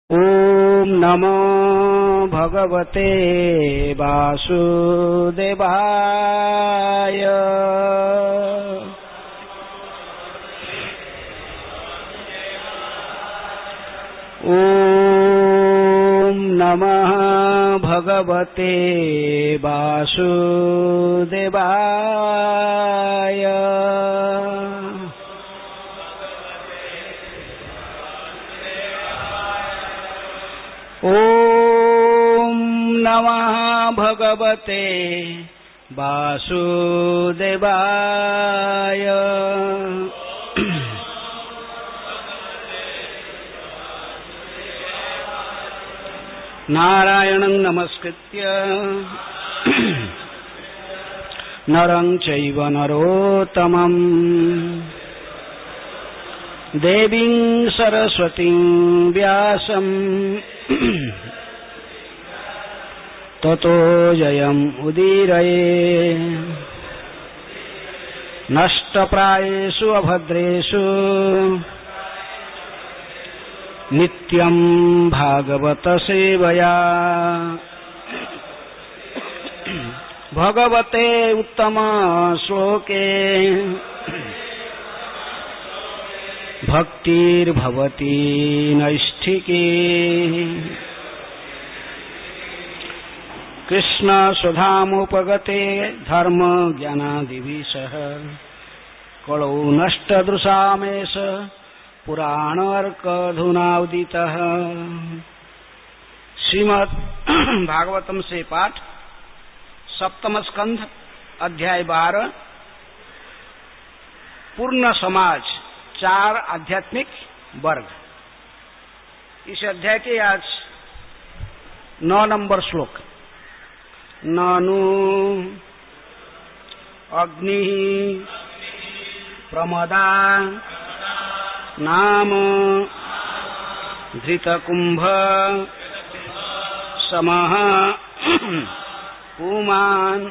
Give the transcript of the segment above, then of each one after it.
ओम नमो भगवते वासुदेवाय। ओम नमः भगवते वासुदेवाय। ओम नमः भगवते वासुदेवाय। नारायणं नमस्कृत्य नरं चैव नरोत्तमं देवीं सरस्वतीं व्यासं ततो जयम् उदीरये। नष्टप्रायेषु अभद्रेषु नित्यं भागवत सेवया। भगवते उत्तम श्लोके भक्तिर्भवति नैष्ठिकी। कृष्ण सुधामुपगते धर्म ज्ञानादिभिः कलौ नष्टदृशामेष पुराणार्कधुनाउदितः। श्रीमद् भागवतम से पाठ, सप्तम स्कंध, अध्याय 12, पूर्ण समाज, 4 आध्यात्मिक वर्ग। इस अध्याय के आज 9 नंबर श्लोक। ननु अग्नि प्रमदा नाम धृतकुंभ समः पुमान्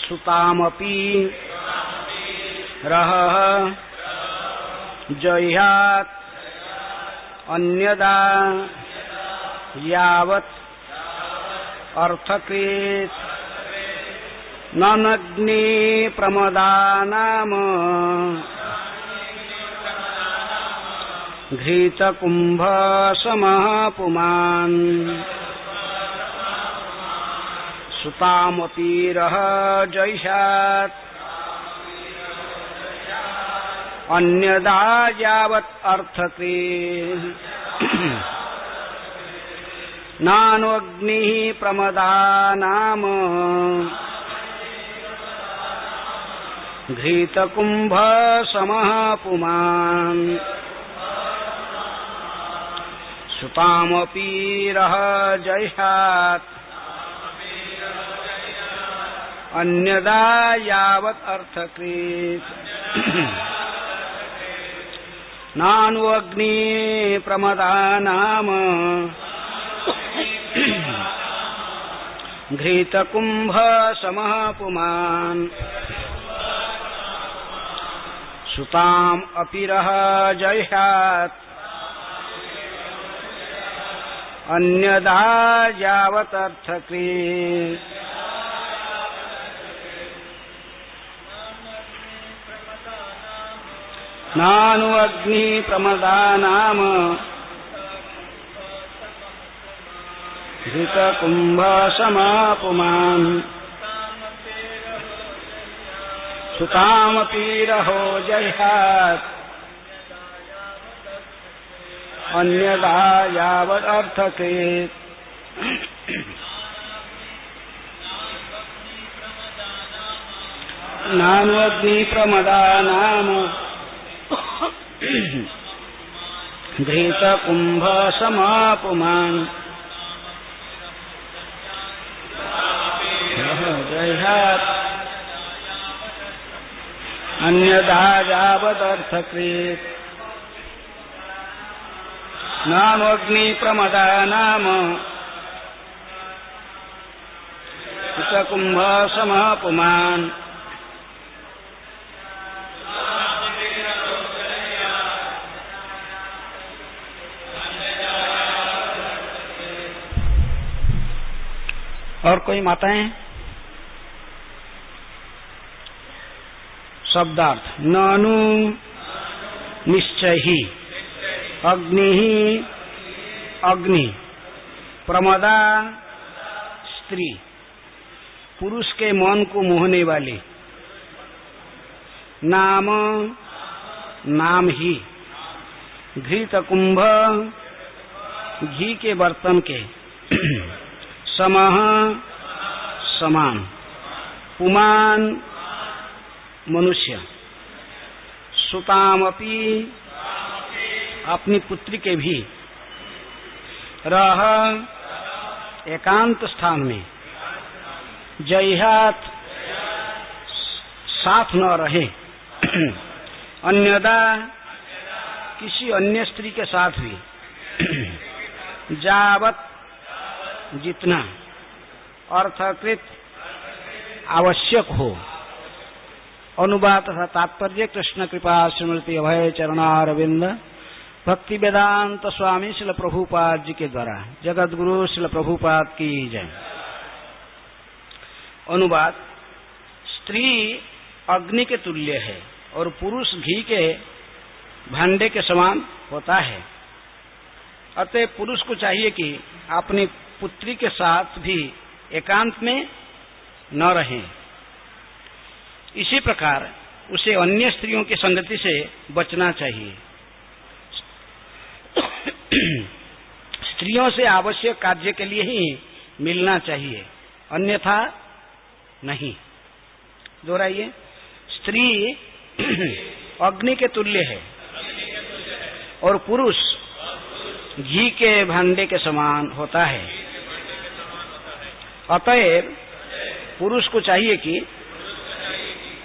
सुतामपि रहः जह्यात् अन्यदा यावत् अर्थकृत् ननग्नि प्रमदानाम घृतकुंभ समः पुमान् सुतामपि रहः जह्यात् अन्यदा यावत् अर्थकृत् नानोऽग्निः प्रमदानाम घृतकुंभ समः पुमान् सुतामपि रहः जह्यात् अन्यदा यावत् अर्थकृत् नानु अग्नि प्रमदानाम घृतकुंभ समः पुमान् सुताम अपि रहः जह्यात् अन्यदा यावत् अर्थकृत् नानु अग्नि प्रमदानाम घृतकुंभ समः पुमान् सुतामपि रहः जह्यात् अन्यदा यावत् अर्थकृत् नानु अग्नि प्रमदानाम घृतकुंभ समः पुमान् जह्यात् अन्यदा यावत् अर्थकृत् नानु अग्नि प्रमदानाम घृतकुंभ समः पुमान् और कोई माताएं? शब्दार्थ ननु निश्चय ही अग्नि अग्नि प्रमदा स्त्री पुरुष के मन को मोहने वाली नाम नाम ही घृत कुंभ घी के बर्तन के समह समान पुमान मनुष्य सुतामपि अपनी पुत्री के भी रह एकांत स्थान में जयहात साथ न रहे अन्यदा किसी अन्य स्त्री के साथ भी जावत जितना अर्थकृत आवश्यक हो। अनुवाद तथा तात्पर्य कृष्ण कृपा स्मृति अभय चरणारविंद भक्ति वेदांत स्वामी श्रील प्रभुपाद जी के द्वारा जगत गुरु श्रील प्रभुपाद की जय। अनुवाद स्त्री अग्नि के तुल्य है और पुरुष घी के भांडे के समान होता है। अतः पुरुष को चाहिए कि अपनी पुत्री के साथ भी एकांत में न रहे। इसी प्रकार उसे अन्य स्त्रियों की संगति से बचना चाहिए। स्त्रियों से आवश्यक कार्य के लिए ही मिलना चाहिए, अन्यथा नहीं। दोहराइए, स्त्री अग्नि के तुल्य है और पुरुष घी के भांडे के समान होता है। अतएव पुरुष को चाहिए कि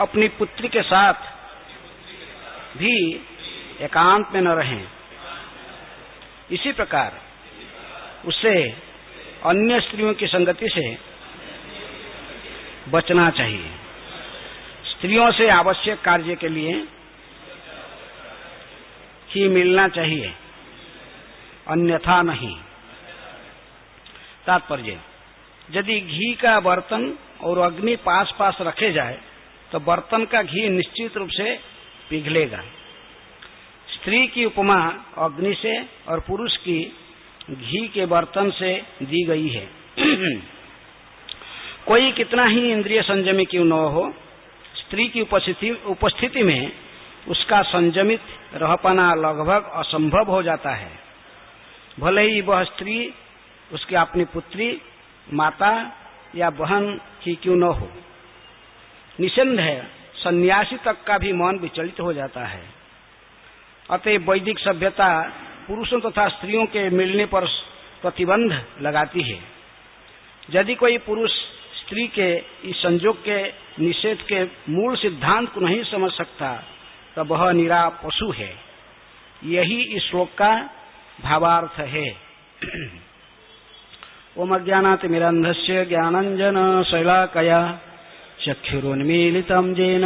अपनी पुत्री के साथ भी एकांत में न रहें। इसी प्रकार उसे अन्य स्त्रियों की संगति से बचना चाहिए। स्त्रियों से आवश्यक कार्य के लिए ही मिलना चाहिए, अन्यथा नहीं। तात्पर्य, यदि घी का बर्तन और अग्नि पास पास रखे जाए तो बर्तन का घी निश्चित रूप से पिघलेगा। स्त्री की उपमा अग्नि से और पुरुष की घी के बर्तन से दी गई है। कोई कितना ही इंद्रिय संयमी क्यों न हो, स्त्री की उपस्थिति में उसका संयमित रह पाना लगभग असंभव हो जाता है। भले ही वह स्त्री उसकी अपनी पुत्री, माता या बहन ही क्यों न हो। निसंदेह सन्यासी तक का भी मन विचलित हो जाता है। अतः वैदिक सभ्यता पुरुषों तथा स्त्रियों के मिलने पर प्रतिबंध लगाती है। यदि कोई पुरुष स्त्री के इस संयोग के निषेध के मूल सिद्धांत को नहीं समझ सकता तो वह निरा पशु है। यही इस श्लोक का भावार्थ है। ओम अज्ञानातिमिरन्धस्य ज्ञानाञ्जन शैलाकया चक्षुरुन्मीलितं येन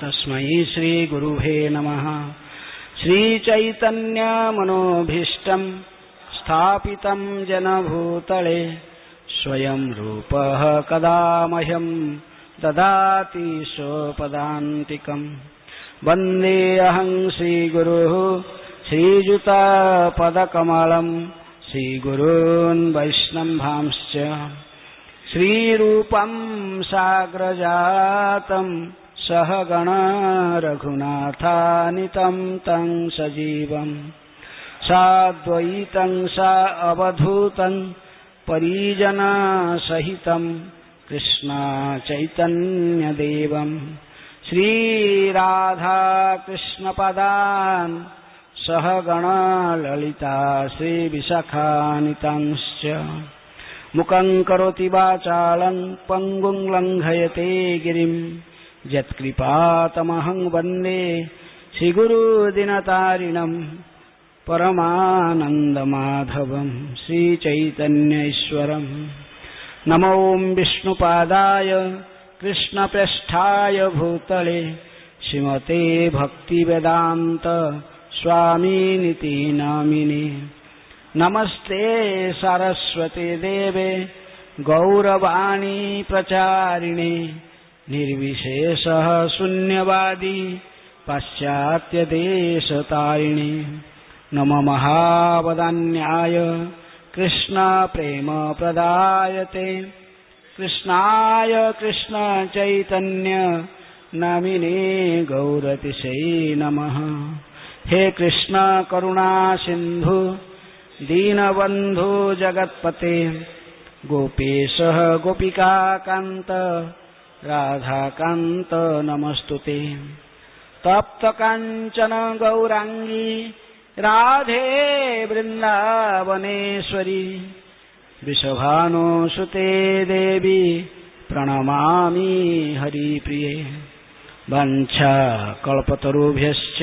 तस्मै श्रीगुरुवे नमः। श्रीचैतन्य मनोभीष्टं स्थापितं जनभूतले स्वयं रूपः कदा मह्यं ददाति स्वपदान्तिकम्। वन्देऽहं श्रीगुरुः श्रीयुतपदकमलं श्रीगुरून् वैष्णवांश्च श्रीरूपं साग्रजातं सहगण रघुनाथान्वितं तं सजीवं साद्वैतं सावधूतं परिजनसहितं कृष्ण चैतन्यदेवं श्रीराधा कृष्णपदान् सहगण ललिता श्रीविशाखान्वितांश्च मुखं करोति वाचालं पंगुं लंघयते गिरिं यत्कृपातमहं वन्दे श्रीगुरुदिनतारिणं परमानन्दमाधवं श्रीचैतन्यईश्वरम्। नमो विष्णुपादाय कृष्णप्रेष्ठाय भूतले श्रीमते भक्तिवेदान्त स्वामिनिति नामिने। नमस्ते सरस्वती देवे गौरवाणी प्रचारिणे निर्विशेषः शून्यवादी पाश्चात्य देशतारिणे नमो महावदान्याय कृष्ण प्रेम प्रदायते कृष्णाय कृष्ण चैतन्य नामिने गौरतिशये नमः। हे कृष्ण करुणा सिंधु दीनबंधु जगत्पते गोपेशः गोपिका कांत राधा कांत नमस्तुते। तप्त कांचन गौरांगी राधे वृंदावनेश्वरी वृषभानुसुते देवी प्रणमामि हरिप्रिये। वंशा कल्पतरुभ्यश्च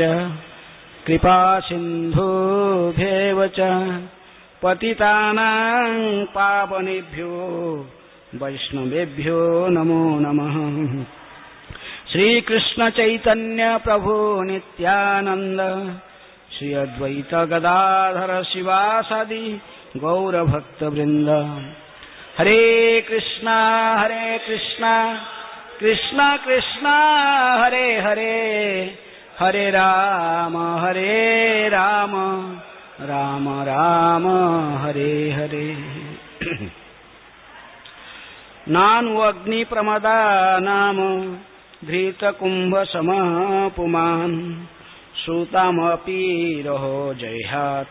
कृपा सिन्धुभ्येव च पतितानां पावनेभ्यो वैष्णवेभ्यो नमो नमः। श्री कृष्ण चैतन्य प्रभु नित्यानंद श्री अद्वैत गदाधर शिवासादि गौर भक्त वृंद। हरे कृष्णा कृष्णा कृष्णा हरे हरे हरे राम राम राम हरे हरे। नानु अग्नि प्रमदा नाम धृत कुंभ समः पुमान् सूतामपि रहो जयहात्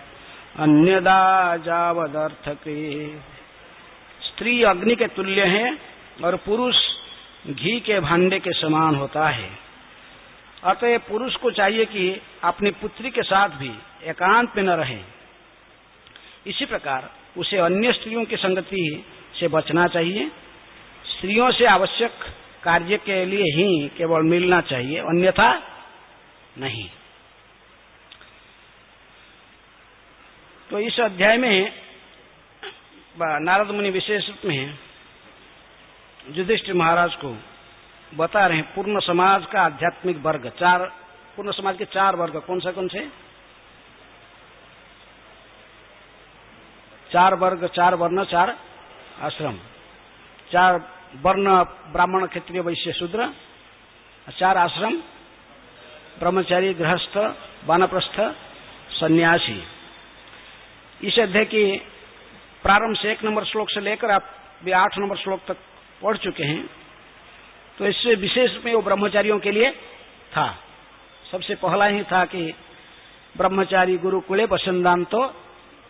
अन्यदा जावदर्थके। स्त्री अग्नि के तुल्य है और पुरुष घी के भांडे के समान होता है। अतः पुरुष को चाहिए कि अपनी पुत्री के साथ भी एकांत में न रहे। इसी प्रकार उसे अन्य स्त्रियों की संगति से बचना चाहिए। स्त्रियों से आवश्यक कार्य के लिए ही केवल मिलना चाहिए, अन्यथा नहीं। तो इस अध्याय में नारद मुनि विशेष रूप में युधिष्ठिर महाराज को बता रहे हैं पूर्ण समाज का आध्यात्मिक वर्ग। पूर्ण समाज के 4 वर्ग कौन से 4 वर्ग, 4 वर्ण, 4 आश्रम। 4 वर्ण ब्राह्मण क्षत्रिय वैश्य शूद्र, 4 आश्रम ब्रह्मचारी गृहस्थ वानप्रस्थ सन्यासी। इस अध्याय की प्रारंभ से 1 नंबर श्लोक से लेकर आप 8 नंबर श्लोक तक पढ़ चुके हैं। तो इससे विशेष में वो ब्रह्मचारियों के लिए था। सबसे पहला ही था कि ब्रह्मचारी गुरुकुले वसंदांतो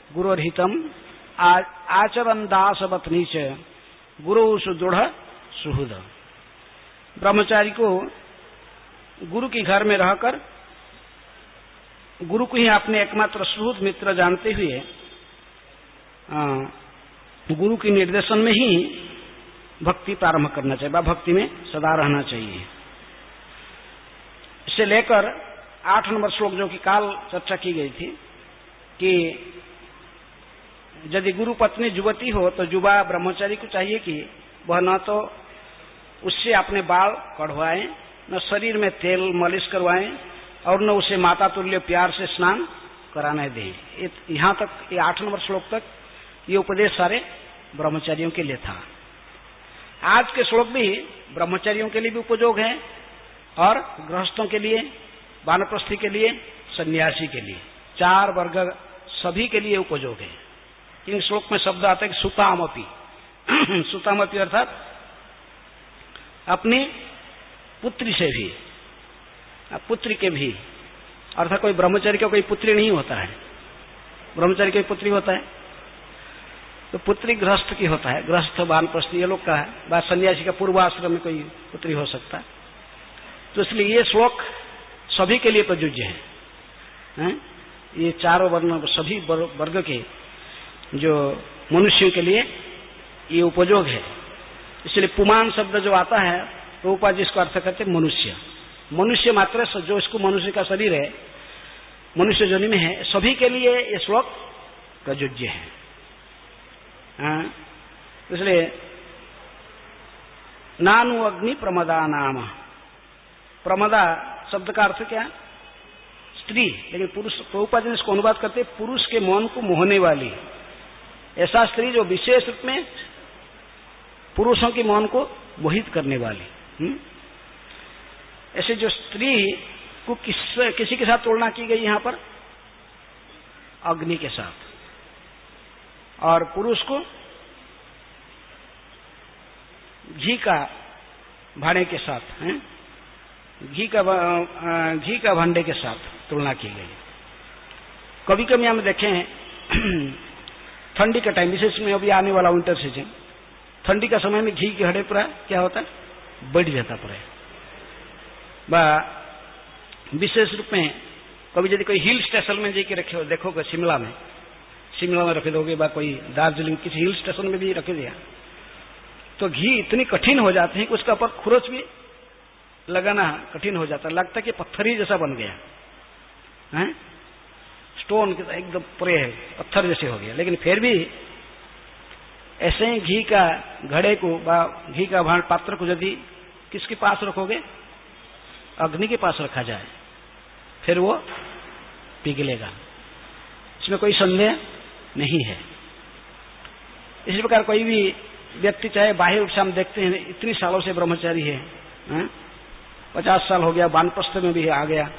गुरुर्हितम आचरण दासवत्नी च गुरु सुदृढ़ सुहृद। ब्रह्मचारी को गुरु के घर में रहकर गुरु को ही अपने एकमात्र सुहृद मित्र जानते हुए गुरु के निर्देशन में ही भक्ति प्रारंभ करना चाहिए, भक्ति में सदा रहना चाहिए। इसे लेकर 8 नंबर श्लोक जो कि काल चर्चा की गई थी कि यदि गुरु पत्नी युवती हो तो युवा ब्रह्मचारी को चाहिए कि वह न तो उससे अपने बाल कढ़वाएं, न शरीर में तेल मालिश करवाएं और न उसे माता तुल्य प्यार से स्नान कराने दें। यहाँ तक ये 8 नंबर श्लोक तक ये उपदेश सारे ब्रह्मचारियों के लिए था। आज के श्लोक भी ब्रह्मचारियों के लिए भी उपयोग है और गृहस्थों के लिए, वानप्रस्थी के लिए, सन्यासी के लिए, 4 वर्ग सभी के लिए उपयोग है। इन श्लोक में शब्द आता है कि सुतामपि सुतामपि अर्थात अपनी पुत्री से भी, पुत्री के भी, अर्थात कोई ब्रह्मचारी का कोई पुत्री नहीं होता है। ब्रह्मचारी की पुत्री होता है तो पुत्री गृहस्थ की होता है, गृहस्थ वानप्रस्थ ये लोग का है। बात सन्यासी का पूर्वाश्रम में कोई पुत्री हो सकता है। तो इसलिए ये श्लोक सभी के लिए प्रयोज्य है। ये 4 वर्ण सभी वर्ग के जो मनुष्यों के लिए ये उपयोग है। इसलिए पुमान शब्द जो आता है रूपा जिसको अर्थ करते मनुष्य, मनुष्य मात्र जो इसको मनुष्य का शरीर है, मनुष्य जोनि में है, सभी के लिए ये श्लोक प्रयोज्य है। इसलिए नानु अग्नि प्रमदा नाम, प्रमदा शब्द का अर्थ क्या? स्त्री, लेकिन पुरुष प्रभुपाद जी इसको अनुवाद करते पुरुष के मन को मोहने वाली, ऐसा स्त्री जो विशेष रूप में पुरुषों के मन को मोहित करने वाली। ऐसे जो स्त्री को किसी के साथ तुलना की गई यहाँ पर, अग्नि के साथ, और पुरुष को घी का भांडे के साथ, घी का भांडे के साथ तुलना की गई। कभी कभी हम देखें ठंडी का टाइम, विशेष में अभी आने वाला विंटर सीजन, ठंडी का समय में घी के हड़े पूरा क्या होता है, बढ़ जाता पूरा। विशेष रूप में कभी यदि कोई हिल स्टेशन में जाके रखे हो, देखोगे शिमला में रखे दोगे, कोई दार्जिलिंग किसी हिल स्टेशन में भी रखे दिया, तो घी इतनी कठिन हो जाती है कि उसका ऊपर खुरच भी लगाना कठिन हो जाता है, लगता है कि पत्थर ही जैसा बन गया है, स्टोन एकदम पूरे पत्थर जैसे हो गया। लेकिन फिर भी ऐसे ही घी का घड़े को, घी का पात्र को यदि किसके पास रखोगे, अग्नि के पास रखा जाए, फिर वो पिघलेगा, इसमें कोई संदेह नहीं है। इसी प्रकार कोई भी व्यक्ति, चाहे बाह्य रूप से हम देखते हैं इतनी सालों से ब्रह्मचारी है, 50 साल हो गया, वानप्रस्थ में भी आ गया,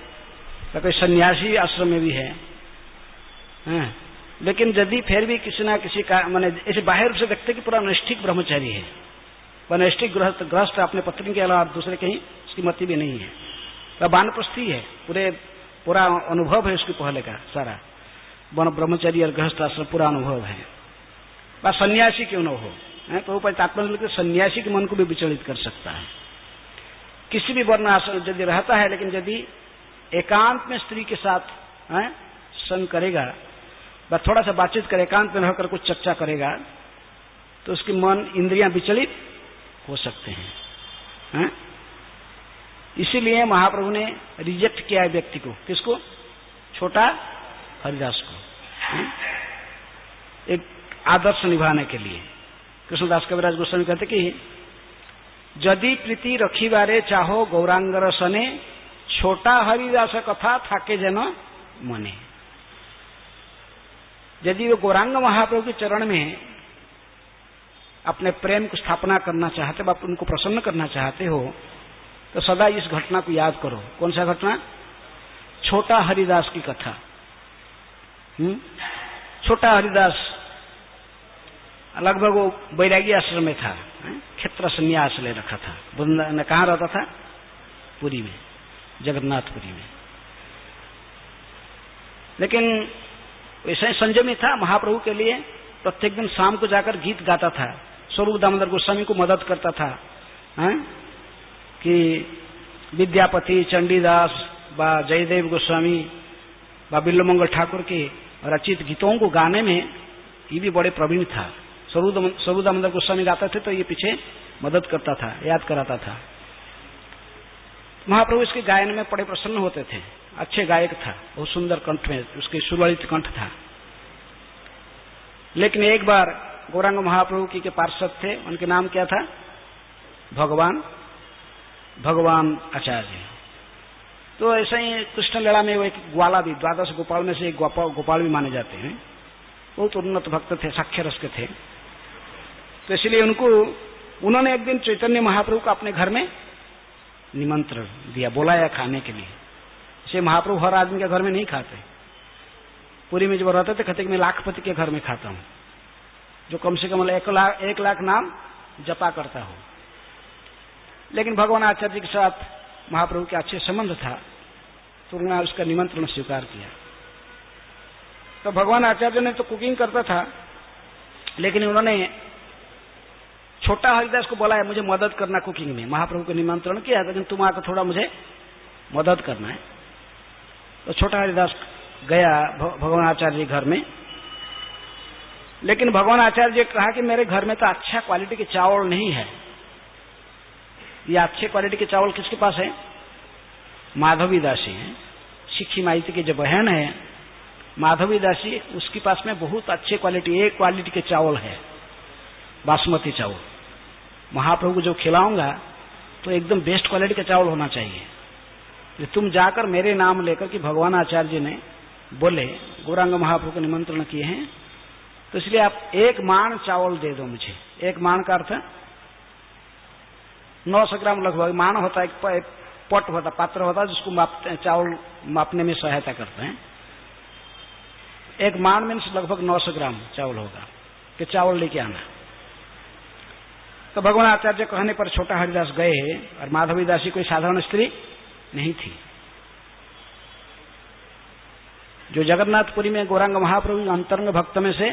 या कोई सन्यासी आश्रम में भी है, लेकिन यदि फिर भी किसी ना किसी का माने ऐसे बाह्य रूप से देखते कि पूरा नैष्ठिक ब्रह्मचारी है, वह नैष्ठिक गृहस्थ अपने पत्नी के अलावा दूसरे कहीं उसकी मति भी नहीं है, वह वानप्रस्थी है, पूरा अनुभव है उसके पहले का सारा ब्रह्मचारी और गृहस्थ आश्रम पूरा अनुभव है। वह सन्यासी क्यों न हो, प्रभुपाद तात्पर्य लिखते सन्यासी के मन को भी विचलित कर सकता है। किसी भी वर्ण आश्रम यदि रहता है, लेकिन यदि एकांत में स्त्री के साथ संग करेगा, वह थोड़ा सा बातचीत करे, एकांत में रहकर कुछ चर्चा करेगा, तो उसकी मन इंद्रियां विचलित हो सकते हैं। इसीलिए महाप्रभु ने रिजेक्ट किया है व्यक्ति को, किसको, छोटा हरिदास को, एक आदर्श निभाने के लिए। कृष्णदास कविराज गोस्वामी कहते कि यदि प्रीति रखी बारे चाहो गौरांगर सने, छोटा हरिदास कथा थाके जन मने। यदि वो गौरांग महाप्रभु के चरण में अपने प्रेम को स्थापना करना चाहते हो, आप उनको प्रसन्न करना चाहते हो, तो सदा इस घटना को याद करो। कौन सा घटना, छोटा हरिदास की कथा। छोटा हरिदास लगभग वो बैरागी आश्रम में था, क्षेत्र संन्यास ले रखा था, वृंदावन कहाँ रहता था, पुरी में, जगन्नाथपुरी में। लेकिन वैसे संयमी था, महाप्रभु के लिए प्रत्येक दिन शाम को जाकर गीत गाता था, स्वरूप दामोदर गोस्वामी को मदद करता था, कि विद्यापति, चंडीदास व जयदेव गोस्वामी व बिल्लमंगल ठाकुर के रचित गीतों को गाने में ये भी बड़े प्रवीण था। स्वरूप दामोदर गोस्वामी गाते थे तो ये पीछे मदद करता था, याद कराता था। महाप्रभु इसके गायन में बड़े प्रसन्न होते थे, अच्छे गायक था, बहुत सुंदर कंठ में उसके सुललित कंठ था। लेकिन एक बार गौरांग महाप्रभु के पार्षद थे, उनके नाम क्या था, भगवान आचार्य। तो ऐसा ही कृष्ण लीला में वो एक ग्वाला भी, 12 गोपाल में से एक गोपाल भी माने जाते हैं, बहुत उन्नत भक्त थे, साक्ष्य रस के थे। तो इसलिए उन्होंने एक दिन चैतन्य महाप्रभु को अपने घर में निमंत्रण दिया, बुलाया खाने के लिए। इसे महाप्रभु हर आदमी के घर में नहीं खाते। पुरी में जब रहते थे कहते कि मैं लाखपति के घर में खाता हूँ, जो कम से कम 1 लाख नाम जपा करता हो। लेकिन भगवान आचार्य जी के साथ महाप्रभु के अच्छे संबंध था, तो उन्होंने उसका निमंत्रण स्वीकार किया। तो भगवान आचार्य ने तो कुकिंग करता था, लेकिन उन्होंने छोटा हरिदास को बोला है मुझे मदद करना कुकिंग में। महाप्रभु को निमंत्रण किया, लेकिन तुम आकर थोड़ा मुझे मदद करना है। तो छोटा हरिदास गया भगवान आचार्य जी घर में, लेकिन भगवान आचार्य जी कहा कि मेरे घर में तो अच्छा क्वालिटी के चावल नहीं है। ये अच्छे क्वालिटी के चावल किसके पास है, माधवी दासी है, सिक्खी माइती की जो बहन है माधवी दासी, उसके पास में बहुत अच्छे क्वालिटी, एक क्वालिटी के चावल है, बासमती चावल। महाप्रभु को जो खिलाऊंगा तो एकदम बेस्ट क्वालिटी का चावल होना चाहिए। तुम जाकर मेरे नाम लेकर कि भगवान आचार्य जी ने बोले गौरांग महाप्रभु को निमंत्रण किए हैं, तो इसलिए आप 1 माण चावल दे दो मुझे। 1 माण का अर्थ 900 ग्राम लगभग मान होता है, एक पट होता, पात्र होता है जिसको मापते, चावल मापने में सहायता करते हैं। एक मान में लगभग 900 ग्राम चावल होगा कि चावल लेके आना। तो भगवान आचार्य कहने पर छोटा हरिदास गए, और माधवी दासी कोई साधारण स्त्री नहीं थी। जो जगन्नाथपुरी में गौरांग महाप्रभु अंतरंग भक्त में से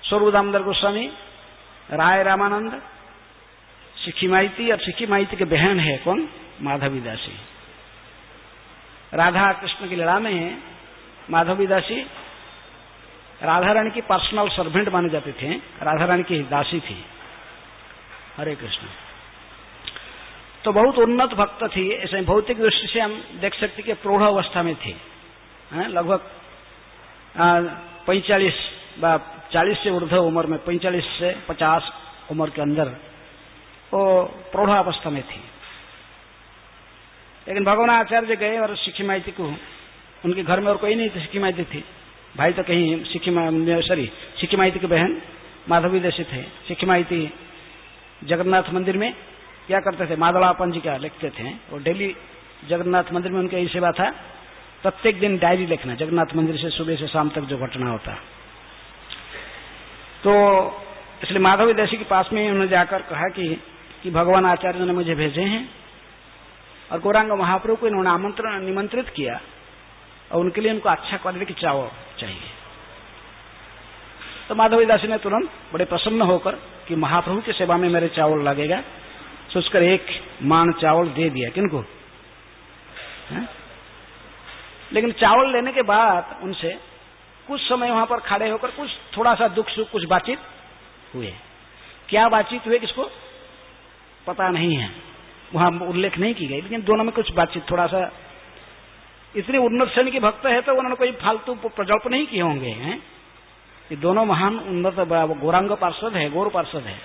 स्वरूप दामोदर गोस्वामी, राय रामानंद, सिक्की माइती, और सिक्की माइती के बहन है कौन? माधवी दासी। राधा कृष्ण की लीला में माधवी दासी राधा रानी की पर्सनल सर्वेंट माने जाते थे, राधा रानी की दासी थी। हरे कृष्ण। तो बहुत उन्नत भक्त थी। ऐसे भौतिक दृष्टि से हम देख सकते कि प्रौढ़ अवस्था में थी, लगभग 40 से ऊर्ध्व उम्र में, 45 से 50 उम्र के अंदर वो प्रौढ़ अवस्था में थी। लेकिन भगवान आचार्य गए और सिक्की माइती को, उनके घर में और कोई नहीं थी, सिक्की माइती थी। भाई तो कहीं सिक्की माइती के बहन माधवी दासी थे। सिक्की माइती जगन्नाथ मंदिर में क्या करते थे? मादला पंजिका लिखते थे। और डेली जगन्नाथ मंदिर में उनका यही सेवा था, प्रत्येक दिन डायरी लिखना, जगन्नाथ मंदिर से सुबह से शाम तक जो घटना होता। तो इसलिए माधवी दासी के पास में उन्होंने जाकर कहा कि भगवान आचार्य ने मुझे भेजे हैं, और गौरांग महाप्रभु को इन्होंने निमंत्रित किया, और उनके लिए उनको अच्छा क्वालिटी की चावल चाहिए। तो माधवी दासी ने तुरंत बड़े प्रसन्न होकर कि महाप्रभु की सेवा में मेरे चावल लगेगा, सोचकर एक मान चावल दे दिया। किनको? लेकिन चावल लेने के बाद उनसे कुछ समय वहां पर खड़े होकर कुछ थोड़ा सा दुख सुख कुछ बातचीत हुए। क्या बातचीत हुए किसको पता नहीं है, वहां उल्लेख नहीं की गई, लेकिन दोनों में कुछ बातचीत थोड़ा सा। इतने उन्नत श्रेणी के भक्त है तो उन्होंने कोई फालतू प्रजल्प नहीं किए होंगे। हैं ये दोनों महान उन्नत गौरांग पार्षद है, गौर पार्षद है।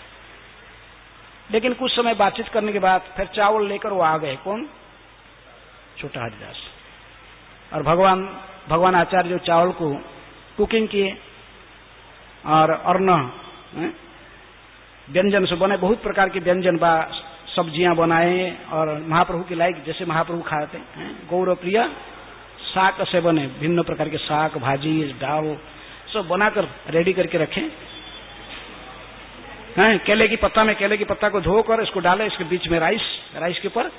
लेकिन कुछ समय बातचीत करने के बाद फिर चावल लेकर वो आ गए। कौन? छोटा हरिदास। और भगवान आचार्य जो चावल को कुकिंग किए, और अन्न व्यंजन से बने, बहुत प्रकार के व्यंजन बा सब्जियां बनाए, और महाप्रभु की लायक जैसे महाप्रभु खाते हैं, गौर प्रिय शाक से बने, भिन्न प्रकार के शाक, भाजी, दाल सब बनाकर रेडी करके रखें। केले की पत्ता में केले की पत्ता को धोकर इसको डाले, इसके बीच में राइस के ऊपर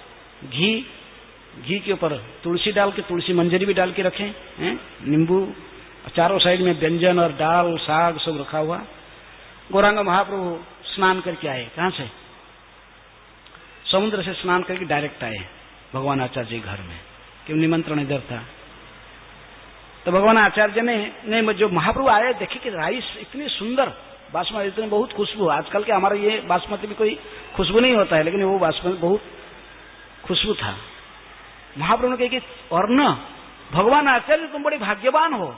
घी के ऊपर तुलसी डाल के, तुलसी मंजरी भी डाल के रखें, नींबू, चारों साइड में व्यंजन और दाल साग सब रखा हुआ। गौरांग महाप्रभु स्नान करके आए। कहां से? समुद्र से स्नान करके डायरेक्ट आए भगवान आचार्य जी घर में, क्यों निमंत्रण इधर था। तो भगवान आचार्य ने जो महाप्रभु आए, देखे कि राइस इतनी सुंदर बासमती, इतनी बहुत खुशबू। आजकल के हमारे ये बासमती में कोई खुशबू नहीं होता है, लेकिन वो बासमती बहुत खुशबू था। महाप्रभु ने कहा कि अर्ण, भगवान आचार्य तुम बड़े भाग्यवान हो,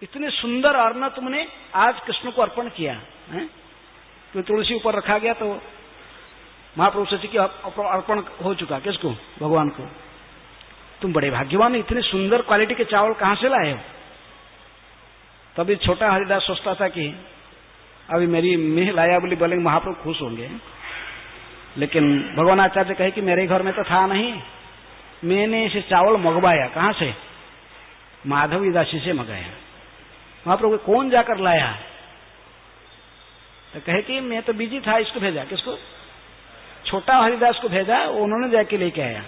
इतने सुंदर अर्ण तुमने आज कृष्ण को अर्पण किया है। तो तुलसी ऊपर रखा गया, तो महाप्रभु सोचे कि अर्पण हो चुका। किसको? भगवान को। तुम बड़े भाग्यवान, इतने सुंदर क्वालिटी के चावल कहां से लाए हो? तभी छोटा हरिदास सोचता था कि अभी मेरी मैं लाया बोले महाप्रभु खुश होंगे। लेकिन भगवान आचार्य कहे कि मेरे घर में तो था नहीं, मैंने इसे चावल मंगवाया। कहां से? माधवी दासी से मंगाया। महाप्रभु कौन जाकर लाया? तो कहे कि मैं तो बिजी था, इसको भेजा। किसको? छोटा हरिदास को भेजा, उन्होंने जाके लेके आया।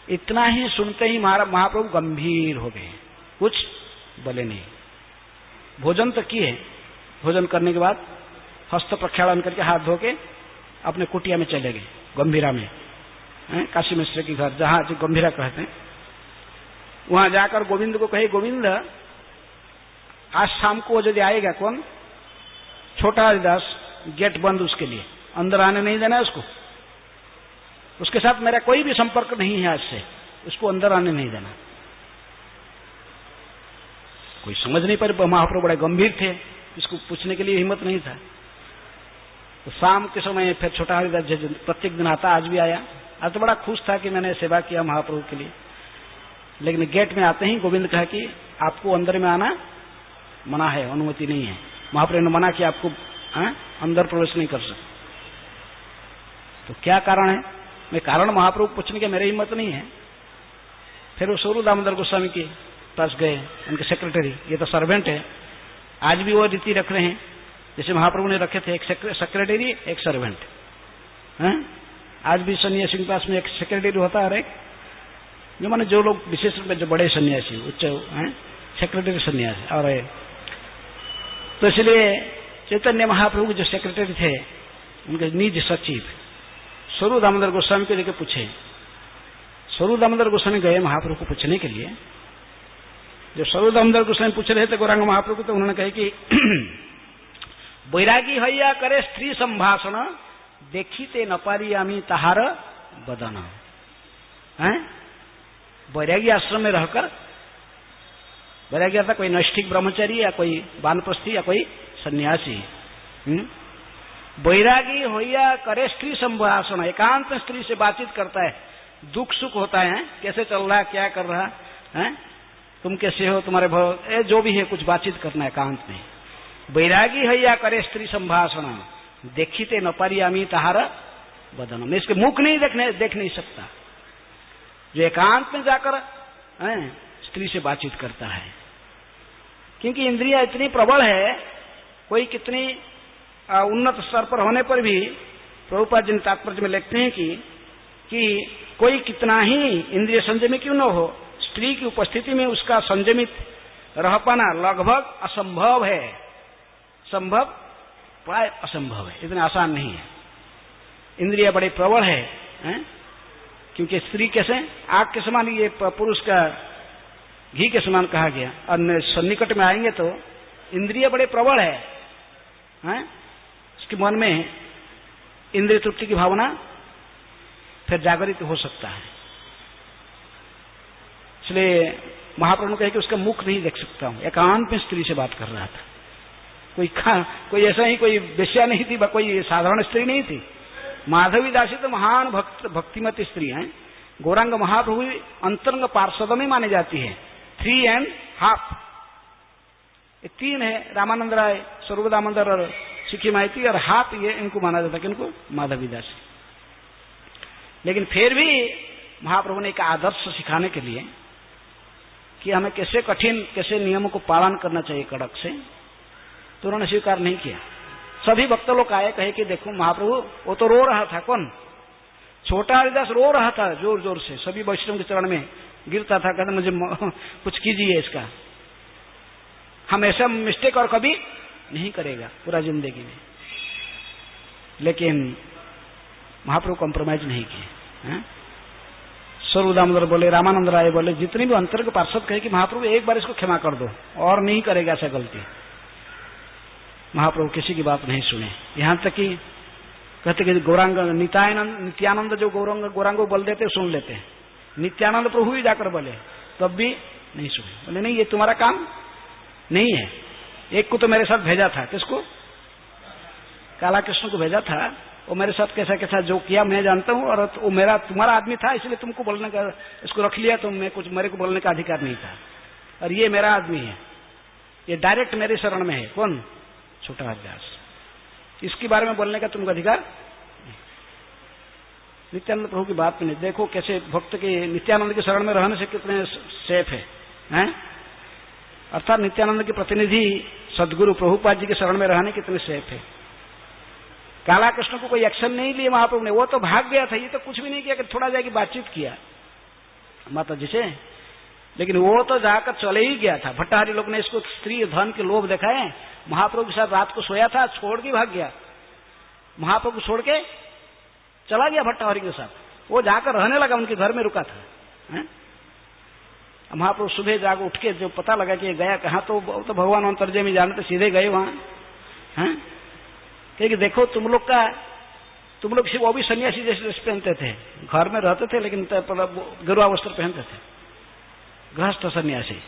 इतना ही सुनते ही महाप्रभु गंभीर हो गए, कुछ बोले नहीं। भोजन तो किए, भोजन करने के बाद हस्त प्रक्षालन करके हाथ धो के अपने कुटिया में चले गए, गंभीरा में, काशी मिश्र के घर, जहां गंभीरा कहते हैं। वहां जाकर गोविंद को कहे, गोविंद आज शाम को यदि आएगा कौन? छोटा हरिदास, गेट बंद उसके लिए, अंदर आने नहीं देना है उसको, उसके साथ मेरा कोई भी संपर्क नहीं है आज से, उसको अंदर आने नहीं देना। कोई समझ नहीं पाए, महाप्रभु बड़े गंभीर थे, इसको पूछने के लिए हिम्मत नहीं था। तो शाम के समय फिर छोटा हरिदास प्रत्येक दिन आता, आज भी आया। आज तो बड़ा खुश था कि मैंने सेवा किया महाप्रभु के लिए। लेकिन गेट में आते ही गोविंद कहा कि आपको अंदर में आना मना है, अनुमति नहीं है। महाप्रभु ने मना किया, आपको अंदर प्रवेश नहीं कर सकते। तो क्या कारण है? मैं कारण महाप्रभु पूछने की मेरी हिम्मत नहीं है। फिर वो स्वरूप दामोदर गोस्वामी के पास गए, उनके सेक्रेटरी, ये तो सर्वेंट है, आज भी वो रीति रख रहे हैं जैसे महाप्रभु ने रखे थे, एक सेक्रेटरी एक सर्वेंट है। आज भी सन्यासी के पास में एक सेक्रेटरी होता है, जो माने जो लोग विशेष रूप में जो बड़े सन्यासी उच्च हैं, सेक्रेटरी सन्यासी। और तो इसलिए चैतन्य महाप्रभु जो सेक्रेटरी थे, उनके निज सचिव स्वरूप दामोदर गोस्वामी को लेकर पूछे। स्वरूप दामोदर गोस्वामी गए महाप्रभु को पूछने के लिए। जब स्वरूप दामोदर गोस्वामी पूछ रहे थे गौरांग महाप्रभु को, तो उन्होंने कहा कि बैरागी हैया करे स्त्री संभाषण, देखीते न पारियामी ताहार बदन। बैरागी आश्रम में रहकर, बैरागी अर्थात कोई नैष्ठिक ब्रह्मचारी या कोई वानप्रस्थी या कोई सन्यासी, बैरागी होया करे स्त्री संभाषण, एकांत में स्त्री से बातचीत करता है, दुख सुख होता है, कैसे चल रहा, क्या कर रहा है, तुम कैसे हो, तुम्हारे भाव, जो भी है कुछ बातचीत करना है एकांत में। बैरागी हैया करे स्त्री संभाषण, देखीते न पारियामी ताहार बदन। मैं इसके मुख नहीं देख नहीं सकता। जो एकांत में जाकर स्त्री से बातचीत करता है, क्योंकि इंद्रियां इतनी प्रबल है, कोई कितनी उन्नत स्तर पर होने पर भी प्रभुपाद जी तात्पर्य में लिखते हैं कि कोई कितना ही इंद्रिय संयमी क्यों न हो, स्त्री की उपस्थिति में उसका संयमित रह पाना लगभग असंभव है। संभव प्राय असंभव है, इतना आसान नहीं है। इंद्रिय बड़े प्रबल है, क्योंकि स्त्री कैसे आग के समान, ये पुरुष का घी के समान कहा गया, और सन्निकट में आएंगे तो इंद्रिय बड़े प्रबल है। उसके मन में इंद्रिय तृप्ति की भावना फिर जागृत हो सकता है। इसलिए महाप्रभु कहे कि उसका मुख नहीं देख सकता हूं। एकांत में स्त्री से बात कर रहा था। कोई ऐसा ही कोई वेश्या नहीं थी, कोई साधारण स्त्री नहीं थी। माधवी दासी तो महान भक्तिमती स्त्री हैं। गौरांग महाप्रभु अंतरंग पार्षद में माने जाती है। 3.5 ये 3 है, रामानंद राय, स्वरूप दामोदर और सिक्की माइती, और हाथ ये इनको माना जाता है, किनको? माधवी दासी। लेकिन फिर भी महाप्रभु ने एक आदर्श सिखाने के लिए कि हमें कैसे नियमों को पालन करना चाहिए कड़क से, तो उन्होंने स्वीकार नहीं किया। सभी भक्त लोग आए, कहे कि देखो महाप्रभु, वो तो रो रहा था। कौन? छोटा हरिदास रो रहा था जोर जोर से, सभी वैष्णव के चरण में गिरता था, कहते मुझे कुछ कीजिए इसका, हम ऐसा मिस्टेक और कभी नहीं करेगा पूरा जिंदगी में। लेकिन महाप्रभु कॉम्प्रोमाइज नहीं किए। स्वरूप दामोदर बोले, रामानंद राय बोले, जितने भी अंतर के पार्षद कहे कि महाप्रभु एक बार इसको क्षमा कर दो और नहीं करेगा ऐसा गलती। महाप्रभु किसी की बात नहीं सुने। यहां तक कि कहते कि गौरांग नित्यानंद जो गौरांगो बोल देते सुन लेते हैं, नित्यानंद प्रभु ही जाकर बोले तब भी नहीं सुने। बोले नहीं, ये तुम्हारा काम नहीं है। एक को तो मेरे साथ भेजा था, किसको? काला कृष्ण को भेजा था। वो मेरे साथ कैसा कैसा जो किया मैं जानता हूं, और वो तुम्हारा आदमी था, इसलिए तुमको बोलने का, इसको रख लिया, तो मेरे को बोलने का अधिकार नहीं था। और ये मेरा आदमी है, ये डायरेक्ट मेरे शरण में है। कौन? छोटा हरिदास। इसके बारे में बोलने का तुमको अधिकार नहीं। नित्यानंद प्रभु की बात में देखो कैसे भक्त के नित्यानंद के शरण में रहने से कितने सेफ है, अर्थात नित्यानंद के प्रतिनिधि सदगुरु प्रभुपाद जी के शरण में रहने कितने सेफ है। काला कृष्ण को कोई एक्शन नहीं लिए महाप्रभु ने, वो तो भाग गया था, ये तो कुछ भी नहीं किया कि थोड़ा जाके बातचीत किया माता जी से, लेकिन वो तो जाकर चले ही गया था। भट्टाहारी लोग ने इसको स्त्री धन के लोभ दिखाए। महाप्रभु के साथ रात को सोया था, छोड़ के भाग गया। महाप्रभु छोड़ के चला गया भट्टाहारी के साथ, वो जाकर रहने लगा, उनके घर में रुका था। महाप्रभु सुबह जाकर उठ के जो पता लगा कि गया कहाँ, तो भगवान अंतर्जय में जानते, सीधे गए वहां। कि देखो तुम लोग सिर्फ वो भी सन्यासी जैसे ड्रेस पहनते थे, घर में रहते थे लेकिन गेरुआ वस्त्र पहनते थे, गृहस्थ सन्यासी।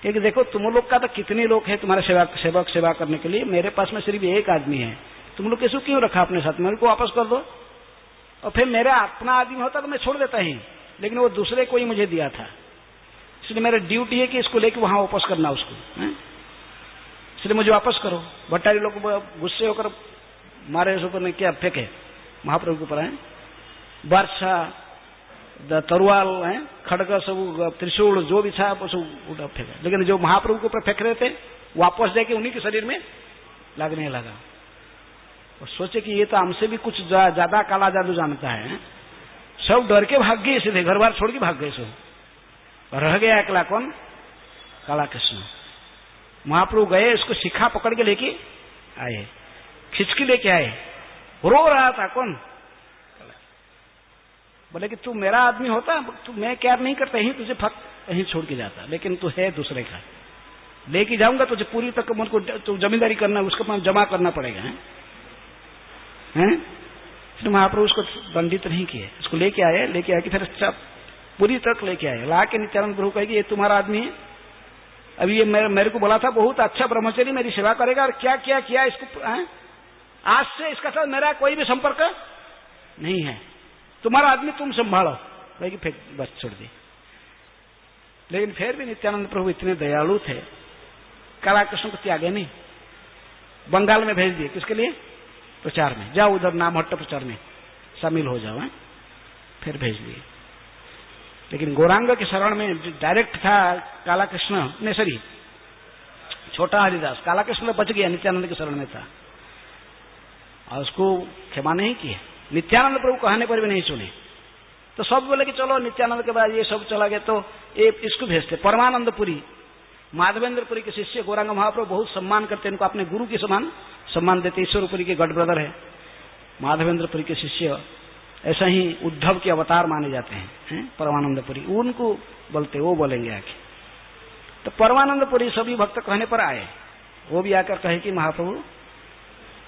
क्योंकि देखो तुम लोग का तो कितने लोग हैं तुम्हारे सेवा करने के लिए, मेरे पास में सिर्फ एक आदमी है, तुम लोग कैसे क्यों रखा अपने साथ, मेरे को वापस कर दो। और फिर मेरा अपना आदमी होता तो मैं छोड़ देता ही, लेकिन वो दूसरे को ही मुझे दिया था, इसलिए मेरा ड्यूटी है कि इसको लेके वहां वापस करना उसको, इसलिए मुझे वापस करो। भट्टारी लोग गुस्से होकर मारे उस ऊपर ने क्या फेंके, महाप्रभु के ऊपर है, वर्षा, तरुआल है, खड़ग, सब त्रिशूल जो भी था वो सब उठा फेंका, लेकिन जो महाप्रभु के ऊपर फेंक रहे थे वापस जाके उन्हीं के शरीर में लगने लगा। और सोचे कि ये तो हमसे भी कुछ ज्यादा काला जादू जानता है। सब डर के भाग गए, सीधे घर बार छोड़ के भाग गए सब। रह गया अकेला कौन? काला कृष्ण। महाप्रभु गए, उसको शिखा पकड़ के लेके आए, खिंचकी लेके आए, रो रहा था। कौन? बोले कि तू मेरा आदमी होता, तू मैं क्या नहीं करता, यहीं तुझे यहीं छोड़ के जाता, लेकिन तू है दूसरे का, लेके जाऊंगा तुझे पूरी तक मुझको तो जमींदारी करना, उसको जमा करना पड़ेगा। हैं? फिर महाप्रभु उसको दंडित नहीं किए, उसको लेके आए कि फिर पूरी तक लेके आए, ला के नित्यानंद प्रभु कहे कि ये तुम्हारा आदमी है, अभी ये मेरे को बोला था बहुत अच्छा ब्रह्मचारी मेरी सेवा करेगा, और क्या क्या किया इसको, आज से इसका साथ मेरा कोई भी संपर्क नहीं है, तुम्हारा आदमी तुम संभालो। कि फिर बस छोड़ दी। लेकिन फिर भी नित्यानंद प्रभु इतने दयालु थे, काला कृष्ण को त्यागे नहीं, बंगाल में भेज दिए। किसके लिए? प्रचार में, जाओ उधर नामहट्ट प्रचार में शामिल हो जाओ। फिर भेज दिए। लेकिन गौरांग के शरण में डायरेक्ट था काला कृष्ण, ने सरी छोटा हरिदास। काला कृष्ण बच गया, नित्यानंद के शरण में था और उसको क्षमा नहीं किया। नित्यानंद प्रभु कहने पर भी नहीं सुने, तो सब बोले कि चलो नित्यानंद के बाद ये सब चला गया, तो ये इसको भेजते परमानंदपुरी, माधवेंद्रपुरी के शिष्य गौरांग महाप्रभु बहुत सम्मान करते, इनको अपने गुरु के समान सम्मान देते। ईश्वरपुरी के गढ़ ब्रदर है माधवेंद्रपुरी के शिष्य, ऐसा ही उद्धव के अवतार माने जाते हैं परमानंदपुरी, उनको बोलते, वो बोलेंगे आके। तो परमानंदपुरी सभी भक्त कहने पर आए, वो भी आकर कहे कि महाप्रभु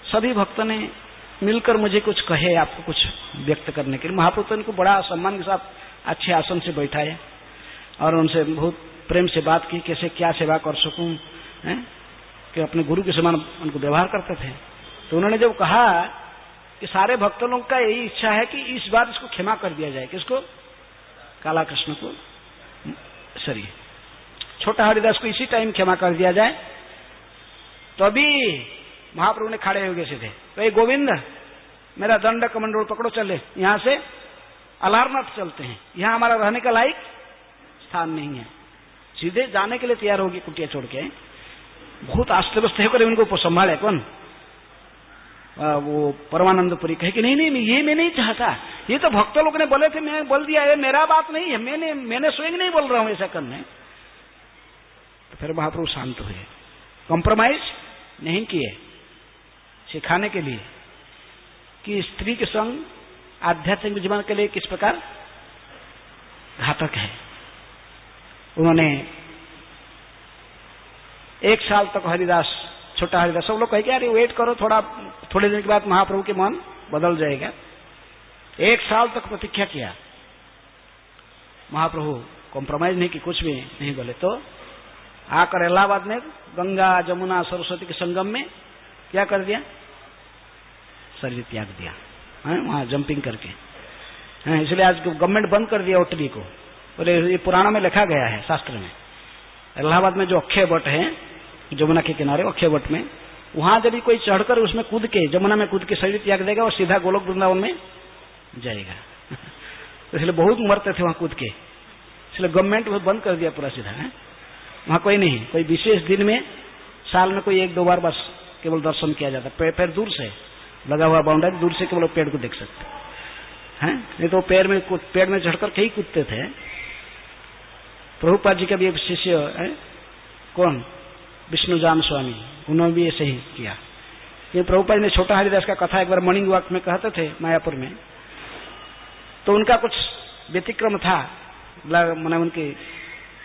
सभी भक्तों ने मिलकर मुझे कुछ कहे, आपको कुछ व्यक्त करने के लिए। महाप्रभु तो इनको बड़ा सम्मान के साथ अच्छे आसन से बैठाए और उनसे बहुत प्रेम से बात की, कैसे क्या सेवा कर सकूं, कि अपने गुरु के समान उनको व्यवहार करते थे। तो उन्होंने जब कहा कि सारे भक्तों लोग का यही इच्छा है कि इस बार इसको क्षमा कर दिया जाए, किसको? काला कृष्ण को, सॉरी छोटा हरिदास को इसी टाइम क्षमा कर दिया जाए। तो अभी महाप्रभु ने खड़े हो गए सीधे, तो गोविंद मेरा दंड कमंडल पकड़ो, चले यहाँ से अलारनाथ चलते हैं, यहाँ हमारा रहने का लायक स्थान नहीं है। सीधे जाने के लिए तैयार होगी कुटिया छोड़ के। बहुत अस्त व्यस्त होकर उनको संभाले कौन? वो परमानंदपुरी कहे कि नहीं नहीं ये मैं नहीं चाहता, ये तो भक्तों लोग ने बोले थे, मैं बोल दिया, ये मेरा बात नहीं है, मैंने स्वयं नहीं बोल रहा हूं ऐसा करने। तो फिर महाप्रभु शांत हुए, कॉम्प्रोमाइज नहीं किए, सिखाने के लिए कि स्त्री के संग आध्यात्मिक जीवन के लिए किस प्रकार घातक है। उन्होंने 1 साल तक हरिदास, छोटा हरिदास, सब लोग कहे कि यार वेट करो, थोड़े दिन के बाद महाप्रभु के मन बदल जाएगा। 1 साल तक प्रतीक्षा किया, महाप्रभु कॉम्प्रोमाइज नहीं की, कुछ भी नहीं बोले। तो आकर इलाहाबाद में गंगा जमुना सरस्वती के संगम में क्या कर दिया? शरीर त्याग दिया, वहां जंपिंग करके। इसलिए आज गवर्नमेंट बंद कर दिया ओटरी को, बोले ये पुराणों में लिखा गया है शास्त्र में। इलाहाबाद में जो अक्षय वट है जमुना के किनारे, अक्षय वट में, वहां यदि कोई चढ़कर उसमें कूद के, जमुना में कूद के शरीर त्याग देगा और सीधा गोलोक वृंदावन में जाएगा। इसलिए बहुत मरते थे वहां कूद के, इसलिए गवर्नमेंट बंद कर दिया पूरा सीधा। वहां कोई नहीं, कोई विशेष दिन में साल में कोई 1-2 बार बस केवल दर्शन किया जाता। पैर दूर से लगा हुआ बाउंड्री, दूर से केवल पेड़ को देख सकते हैं, नहीं तो पेड़ में चढ़कर कहीं कूदते थे। प्रभुपाद जी का भी एक शिष्य है, कौन? विष्णुजान स्वामी, उन्होंने भी ऐसे ही किया। ये प्रभुपाद ने छोटा हरिदास का कथा एक बार मॉर्निंग वॉक में कहते थे मायापुर में, तो उनका कुछ व्यतिक्रम था मैंने उनके,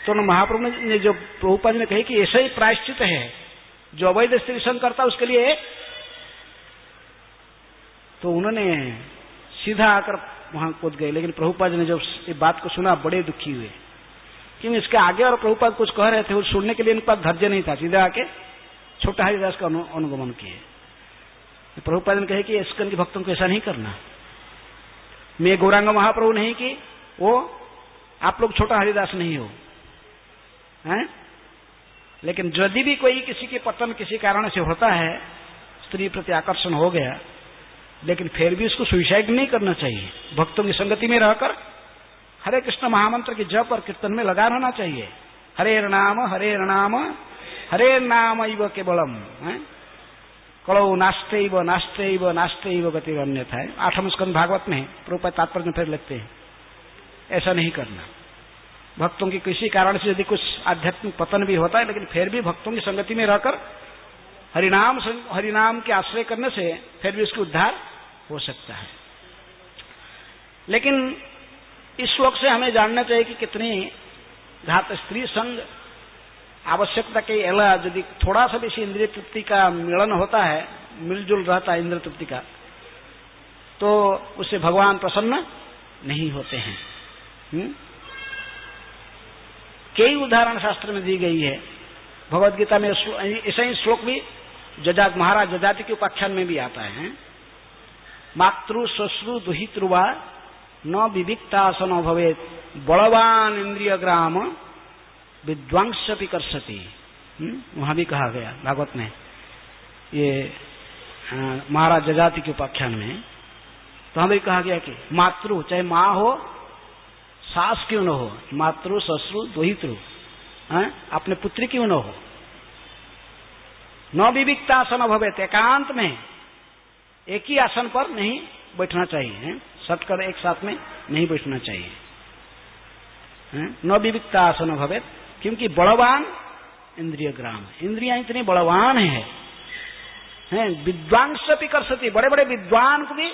तो महाप्रभु ने जो प्रभुपाद ने कही कि ऐसा ही प्रायश्चित है जो अवैध स्त्री संग करता उसके लिए, तो उन्होंने सीधा आकर वहां कूद गए। लेकिन प्रभुपाद ने जब ये बात को सुना बड़े दुखी हुए, क्योंकि इसके आगे और प्रभुपाद कुछ कह रहे थे, वो सुनने के लिए इनके पास धैर्य नहीं था, सीधा आके छोटा हरिदास का अनुगमन किए। प्रभुपाद ने कहे कि इस्कन के भक्तों को ऐसा नहीं करना, मैं गौरांग महाप्रभु नहीं कि वो आप लोग छोटा हरिदास नहीं हो, हैं? लेकिन यदि भी कोई किसी के पतन किसी कारण से होता है, स्त्री प्रति आकर्षण हो गया, लेकिन फिर भी उसको सुसाइड नहीं करना चाहिए। भक्तों की संगति में रहकर हरे कृष्ण महामंत्र की जप और कीर्तन में लगा रहना चाहिए। हरे नाम हरे नाम इव केवलम कलो नास्तेइव नास्तेइव नास्तेइव गति अन्यथा है। 8वें स्कंद भागवत में प्रभुपाद तात्पर्य में फिर लिखते हैं ऐसा नहीं करना। भक्तों की किसी कारण से यदि कुछ आध्यात्मिक पतन भी होता है, लेकिन फिर भी भक्तों की संगति में रहकर हरिनाम के आश्रय करने से फिर भी उसका उद्धार हो सकता है। लेकिन इस श्लोक से हमें जानना चाहिए कि कितनी घात स्त्री संग आवश्यकता के अलावा यदि थोड़ा सा भी इंद्रिय तृप्ति का मिलन होता है, मिलजुल रहता है इंद्रिय तृप्ति का, तो उससे भगवान प्रसन्न नहीं होते हैं। कई उदाहरण शास्त्र में दी गई है। भगवद गीता में ऐसा ही श्लोक भी महाराज जजाति के उपाख्यान में भी आता है। मातृ श्वश्रु दुहितृवा न विविक्तासन भवेत बलवान इंद्रिय ग्राम विद्वांसपि कर्षति। वहां भी कहा गया भागवत में, ये महाराज जजाति के उपाख्यान में। तो हमें कहा गया कि मातृ चाहे माँ हो, सास क्यों न हो, मातृ ससुर दोहित्रु अपने पुत्री क्यों न हो, न विविक्तासन भवेत एकांत में एक ही आसन पर नहीं बैठना चाहिए, सट कर एक साथ में नहीं बैठना चाहिए। न विविक्तासन भवेत, क्योंकि बलवान इंद्रिय ग्राम, इंद्रियां इतनी बलवान हैं, विद्वांस भी कर सकती, बड़े बड़े विद्वान को भी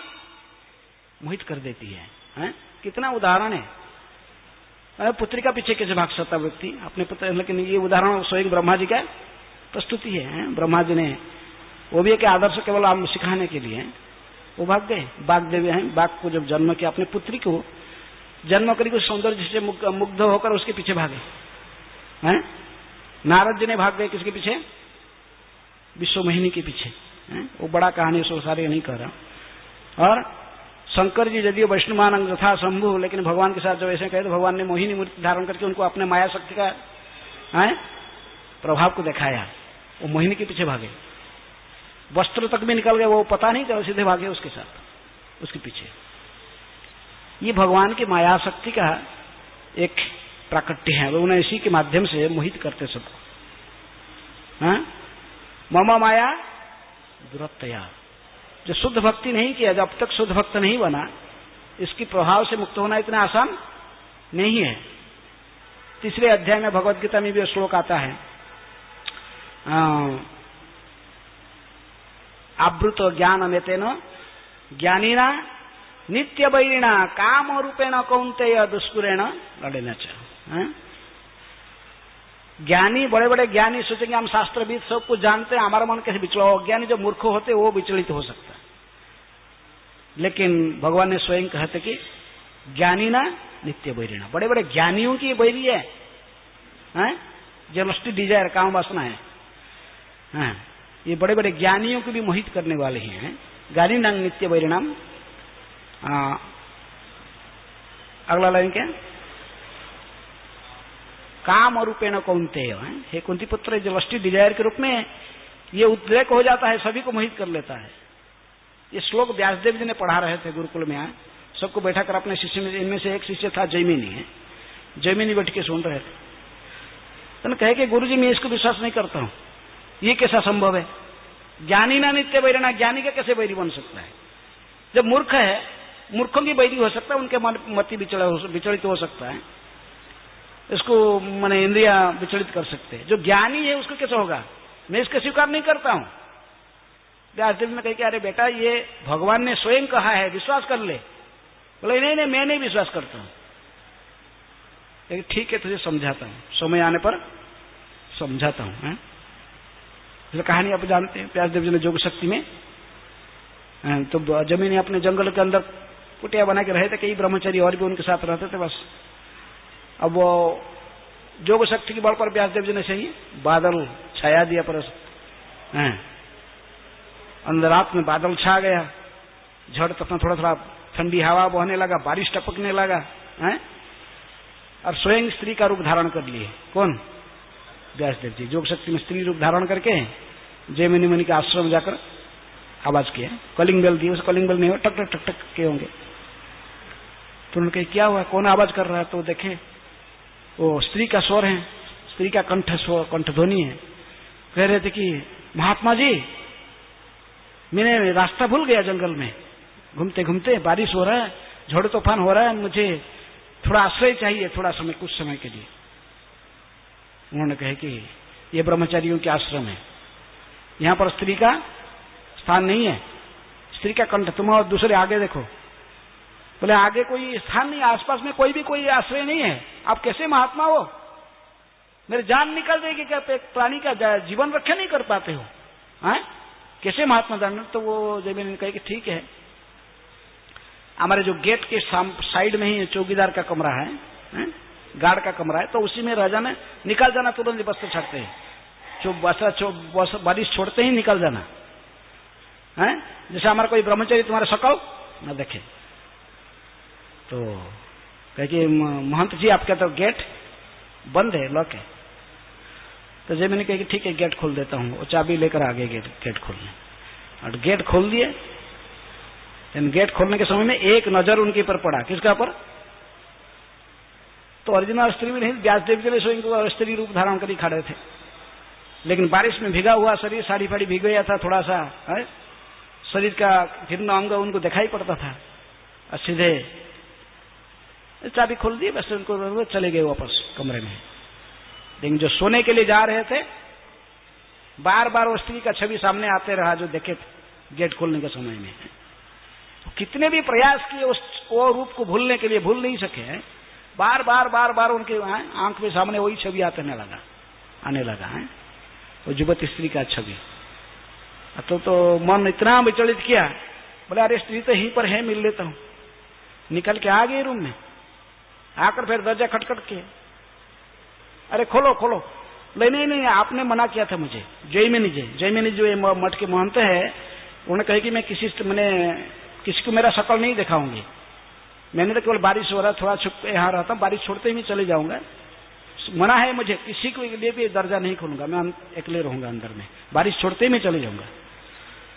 मोहित कर देती है। कितना उदाहरण है। पुत्री का पीछे कैसे भाग सकता व्यक्ति अपने पुत्र, लेकिन ये उदाहरण स्वयं ब्रह्मा जी का प्रस्तुति है। ब्रह्मा जी ने वो भी एक आदर्श केवल आप सिखाने के लिए वो भाग गए। बाघ देवी हैं, बाघ को जब जन्म किया अपने पुत्री को जन्म करी, कुछ सौंदर्य से मुग्ध होकर उसके पीछे भागे हैं। नारद जी ने भाग गए किसके पीछे, विश्व मोहिनी के पीछे। वो बड़ा कहानी सो सारे नहीं कर रहा। और शंकर जी यदि वैष्णवानंद तथा शंभु, लेकिन भगवान के साथ जब ऐसे कहे तो भगवान ने मोहिनी मूर्ति धारण करके उनको अपने माया शक्ति का प्रभाव को दिखाया। वो मोहिनी के पीछे भागे, वस्त्र तक भी निकल गए, वो पता नहीं चला, सीधे भागे उसके साथ, उसके पीछे। ये भगवान की माया शक्ति का एक प्राकट्य है। वो उन्हें इसी के माध्यम से मोहित करते सबको। मम माया दुरत्तया, जो शुद्ध भक्ति नहीं किया, जब तक शुद्ध भक्त नहीं बना, इसकी प्रभाव से मुक्त होना इतना आसान नहीं है। 3 अध्याय में भगवद गीता में भी श्लोक आता है, आवृत ज्ञान अमेतेन ज्ञानीना नित्य वैरिणा काम रूपेण कौन्तेय दुष्कुरेण लड़ेन च। ज्ञानी, बड़े बड़े ज्ञानी सोचेंगे हम शास्त्रविद सब कुछ जानते हैं, हमारा मन कैसे विचलित हो। ज्ञानी जो मूर्ख होते वो विचलित हो सकता है। लेकिन भगवान ने स्वयं कहते कि ज्ञानी ना नित्य वैरिणा, बड़े बड़े ज्ञानियों की वैरी है, जेलस्टी डिजायर काम वासना है। ये बड़े बड़े ज्ञानियों को भी मोहित करने वाले हैं। ज्ञानी नाम नित्य वैरिणाम। अगला लाइन क्या, काम रूपेण कौन्तेय, हे कुंती पुत्र, जो लस्टी डिजायर के रूप में ये उद्रेक हो जाता है, सभी को मोहित कर लेता है। ये श्लोक व्यासदेव जी ने पढ़ा रहे थे गुरुकुल में, सबको बैठा कर अपने शिष्य में। इनमें से एक शिष्य था जैमिनी है, जैमिनी बैठ के सुन रहे थे। तो कहे कि गुरु जी मैं इसको विश्वास नहीं करता हूं, ये कैसा संभव है। ज्ञानी ना नित्य वैरिणा, ज्ञानी का कैसे वैरी बन सकता है। जब मूर्ख है, मूर्खों की वैरी हो सकता है, उनके मति विचलित हो सकता है, इसको माने इंद्रिया विचलित कर सकते हैं। जो ज्ञानी है उसको कैसे होगा, मैं इसका स्वीकार नहीं करता हूं। व्यासदेव ने कहा कि अरे बेटा ये भगवान ने स्वयं कहा है, विश्वास कर ले। बोले नहीं मैं नहीं विश्वास करता हूं। लेकिन ठीक है तुझे समझाता हूं, समय आने पर समझाता हूं। कहानी आप जानते हैं, व्यासदेव जी ने योग शक्ति में तो जमीन अपने जंगल के अंदर कुटिया बना के रहे थे, कई ब्रह्मचारी और भी उनके साथ रहते थे। बस अब वो योग शक्ति के बल पर व्यासदेव जी ने सही बादल छाया दिया, पर अंदर रात में बादल छा गया, झड़ तथा थोड़ा थोड़ा ठंडी हवा बहने लगा, बारिश टपकने लगा, और स्वयं स्त्री का रूप धारण कर लिए। कौन, व्यासदेव जी। योग शक्ति में स्त्री रूप धारण करके जैमिनी मुनि के आश्रम जाकर आवाज किया, कॉलिंग बेल दी, उस कॉलिंग बेल नहीं हो, टक टक टक टक के होंगे। तो उन्होंने कहा क्या हुआ, कौन आवाज कर रहा है? तो देखे वो स्त्री का स्वर है, स्त्री का कंठ ध्वनि है। कह रहे थे कि महात्मा जी मैंने रास्ता भूल गया, जंगल में घूमते घूमते, बारिश हो रहा है, झोड़ तूफान हो रहा है, मुझे थोड़ा आश्रय चाहिए, थोड़ा समय, कुछ समय के लिए। उन्होंने कहा कि ये ब्रह्मचारियों के आश्रम है, यहाँ पर स्त्री का स्थान नहीं है, स्त्री का कंठ, तुम और दूसरे आगे देखो। बोले आगे कोई स्थान नहीं, आसपास में कोई भी कोई आश्रय नहीं है, आप कैसे महात्मा हो? मेरी जान निकल जाएगी, क्या एक प्राणी का जीवन रक्षा नहीं कर पाते हो? हैं? कैसे महात्मा जान? तो वो जब मैंने कहा कि ठीक है, हमारे जो गेट के साइड में ही चौकीदार का कमरा है, गार्ड का कमरा है, तो उसी में रह जाना, निकल जाना तुरंत बस्तर छाटते हैं, बारिश छोड़ते ही निकल जाना है। जैसे हमारा कोई ब्रह्मचारी तुम्हारे सकल न देखे। तो कहे कि महंत जी आपका तो गेट बंद है, लॉक है। तो जब मैंने कहा कि ठीक है गेट खोल देता हूँ, वो चाबी लेकर आ गए गेट खोलने, और गेट खोल दिए। गेट खोलने के समय में एक नजर उनके ऊपर पड़ा, किसका पर? तो ओरिजिनल स्त्री भी नहीं, व्यासदेव के लिए स्वयं को स्त्री रूप धारण कर खड़े थे, लेकिन बारिश में भीगा हुआ शरीर, साड़ी फाड़ी भीग गया था, थोड़ा सा है? शरीर का जीर्ण अंग उनको दिखाई पड़ता था, और सीधे चाबी खोल दी, बस उनको चले गए वापस कमरे में। लेकिन जो सोने के लिए जा रहे थे, बार बार वो स्त्री का छवि सामने आते रहा, जो देखे थे गेट खोलने के समय में। तो कितने भी प्रयास किए उस वो रूप को भूलने के लिए, भूल नहीं सके हैं। बार बार उनके आंख में सामने वही छवि आने लगा है, वो युवती स्त्री का छवि। तो मन इतना विचलित किया, बोले अरे स्त्री तो यहीं पर है, मिल लेता हूं। निकल के आ गए रूम में, आकर फिर दरवाजा खटखट के, अरे खोलो खोलो। नहीं आपने मना किया था मुझे। जयमिनी जो मठ के महंत है, उन्होंने कहा कि मैं किसी को मेरा शकल नहीं दिखाऊंगी, मैंने तो केवल बारिश हो रहा थोड़ा छुप यहाँ रहता हूँ, बारिश छोड़ते ही मैं चले जाऊंगा, मना है मुझे, किसी के लिए भी दरजा नहीं खोलूंगा, मैं अकेले रहूंगा अंदर में, बारिश छोड़ते ही मैं चले जाऊंगा।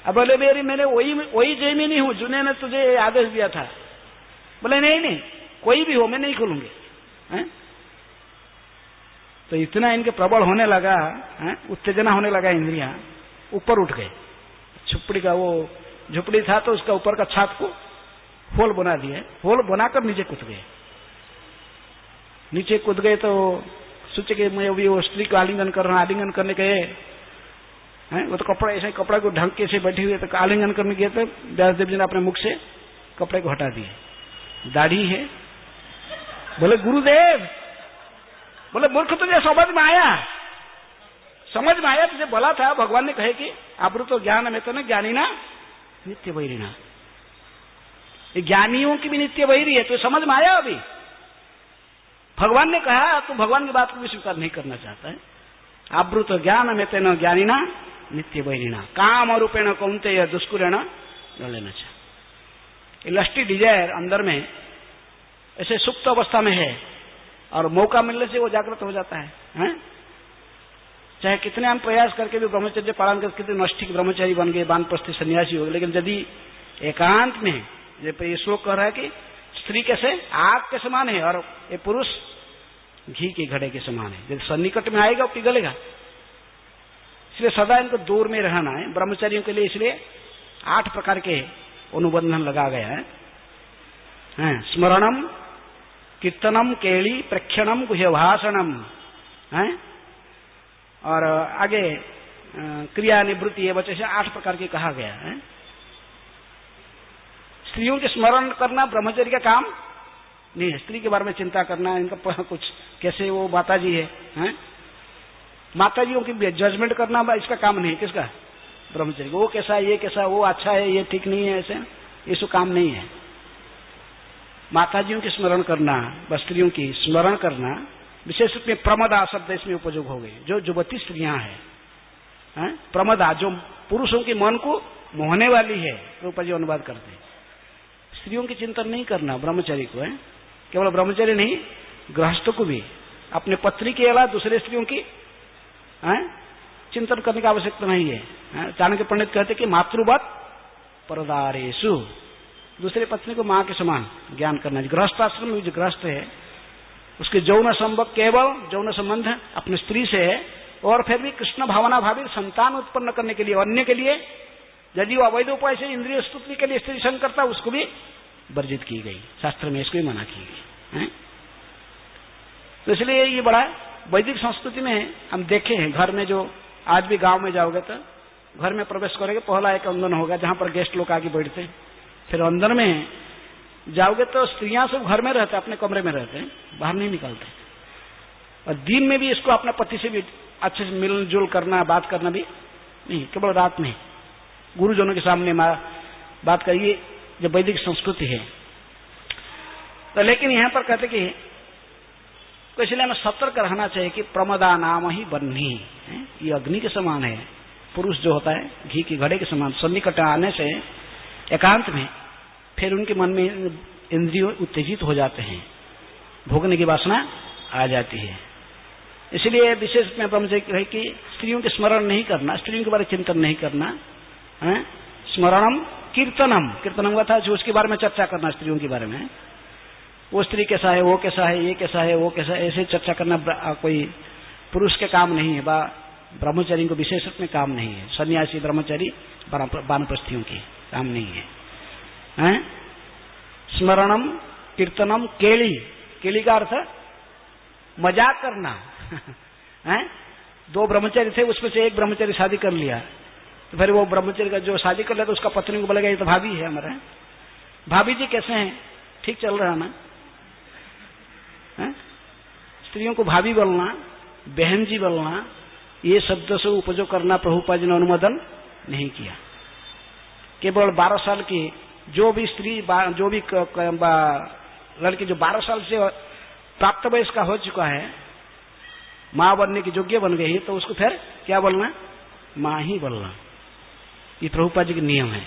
अब बोले मैंने वही जयमिनी हूँ जिन्हें ने तुझे आदेश दिया था। बोले नहीं कोई भी हो, मैं नहीं खोलूंगी। तो इतना इनके प्रबल होने लगा, उत्तेजना होने लगा, इंद्रियां ऊपर उठ गए। झुपड़ी का वो झुपड़ी था, तो उसका ऊपर का छात को होल बना दिया, होल बनाकर नीचे कूद गए। तो सोचे कि मैं अभी वो स्त्री को आलिंगन कर रहा हूं, आलिंगन करने गए, वो तो कपड़ा ऐसे कपड़ा को ढंग के से बैठे हुए, तो आलिंगन करने गए तो व्यासदेव जी ने अपने मुख से कपड़े को हटा दिए। दाढ़ी है। बोले गुरुदेव, बोले मूर्ख तुझे समझ में आया, तुझे बोला था, भगवान ने कहे कि आवृतो ज्ञान में तो न ज्ञानी ना नित्य वैरिणा, ज्ञानियों की भी नित्य वैरी है, तो समझ में आया अभी? भगवान ने कहा, तो भगवान की बात को भी स्वीकार नहीं करना चाहता है। आवृतो ज्ञान में तेन ज्ञानी ना नित्य वैरिणा, काम रूपेण कौन्तेय दुष्कुरेण लेना चाह। लस्टी डिजायर अंदर में ऐसे सुप्त अवस्था में है, और मौका मिलने से वो जागृत हो जाता है? चाहे कितने हम प्रयास करके भी ब्रह्मचर्य पालन करके कितने नष्टिक ब्रह्मचारी बन गए, वानप्रस्थी सन्यासी हो गए, लेकिन यदि एकांत में, ये श्लोक कह रहा है कि स्त्री कैसे आग के समान है और ये पुरुष घी के घड़े के समान है, यदि सन्निकट में आएगा वो पिघलेगा। इसलिए सदा इनको दूर में रहना है ब्रह्मचारियों के लिए। इसलिए 8 प्रकार के अनुबंधन लगा गया है। स्मरणम, कीर्तनम, केली, प्रेक्षणम, गुह्यभाषणम है, और आगे क्रिया, निवृत्ति, ये बच्चे से 8 प्रकार के कहा गया है। स्त्रियों के स्मरण करना ब्रह्मचर्य का काम नहीं है। स्त्री के बारे में चिंता करना, इनका कुछ कैसे वो माताजी है, माताजियों की जजमेंट करना इसका काम नहीं है। किसका? ब्रह्मचर्य। वो कैसा है, ये कैसा, वो अच्छा है, ये ठीक नहीं है, ऐसे ये सब काम नहीं है। माताजियों की स्मरण करना, स्त्रियों की स्मरण करना, विशेष रूप में प्रमदा शब्द इसमें उपयोग हो गए। जो युवती स्त्रियां हैं, प्रमदा, जो पुरुषों के मन को मोहने वाली है, रूपा जी अनुवाद करते हैं। स्त्रियों की चिंतन नहीं करना ब्रह्मचारी को है। केवल ब्रह्मचारी नहीं, गृहस्थ को भी अपने पत्नी के अलावा दूसरे स्त्रियों की चिंतन करने की आवश्यकता नहीं है। चाणक्य पंडित कहते कि मातृवत परदारेषु, दूसरी पत्नी को मां के समान ज्ञान करना। गृहस्थ आश्रम में जो गृहस्थ है उसके जौन संबंध, केवल जौन संबंध अपनी स्त्री से है, और फिर भी कृष्ण भावना भावी संतान उत्पन्न करने के लिए, अन्य के लिए यदि वो अवैध उपाय से इंद्रिय स्तुति के लिए स्त्री संग करता, उसको भी वर्जित की गई, शास्त्र में इसको भी मना की गई है। तो इसलिए ये बड़ा वैदिक संस्कृति में हम देखे हैं। घर में जो आज भी गांव में जाओगे तो घर में प्रवेश करोगे, पहला एक अंगन होगा जहां पर गेस्ट लोग आके बैठते हैं, फिर अंदर में जाओगे तो स्त्रियां सब घर में रहते, अपने कमरे में रहते हैं, बाहर नहीं निकलते। और दिन में भी इसको अपने पति से भी अच्छे से मिलजुल करना, बात करना भी नहीं, केवल रात में गुरुजनों के सामने बात करिए, जो वैदिक संस्कृति है। तो लेकिन यहां पर कहते कि तो इसलिए हमें सतर्क रहना चाहिए कि प्रमदा नाम ही बन्ही, ये अग्नि के समान है। पुरुष जो होता है घी की घड़े के समान, सन्निकट आने से एकांत में फिर उनके मन में इंद्रिय उत्तेजित हो जाते हैं, भोगने की वासना आ जाती है। इसलिए विशेष में ब्रह्मचर्य है कि स्त्रियों के स्मरण नहीं करना, स्त्रियों के बारे में चिंतन नहीं करना, स्मरणम कीर्तनम, कीर्तनम का था जो उसके बारे में चर्चा करना, स्त्रियों के बारे में, वो स्त्री कैसा है, वो कैसा है, ये कैसा है, वो कैसा है, ऐसे चर्चा करना कोई पुरुष के काम नहीं है, ब्रह्मचारी को विशेष में काम नहीं है। सन्यासी ब्रह्मचारी वानप्रस्थियों के काम नहीं है। स्मरणम कीर्तनम केली, केली का अर्थ मजाक करना दो ब्रह्मचारी थे, उसमें से एक ब्रह्मचारी शादी कर लिया, तो फिर वो ब्रह्मचारी का जो शादी कर लिया तो उसका पत्नी को बोलेगा ये तो भाभी है हमारा, भाभी जी कैसे हैं, ठीक चल रहा ना। स्त्रियों को भाभी बोलना, बहन जी बोलना, ये शब्द से उपयोग करना प्रभुपाद जी ने अनुमोदन नहीं किया। केवल 12 साल की जो भी स्त्री, जो भी लड़की जो 12 साल से प्राप्त वयस्क का हो चुका है, मां बनने की योग्य बन गई, तो उसको फिर क्या बोलना, मां ही बोलना। ये प्रभुपाद जी के नियम है।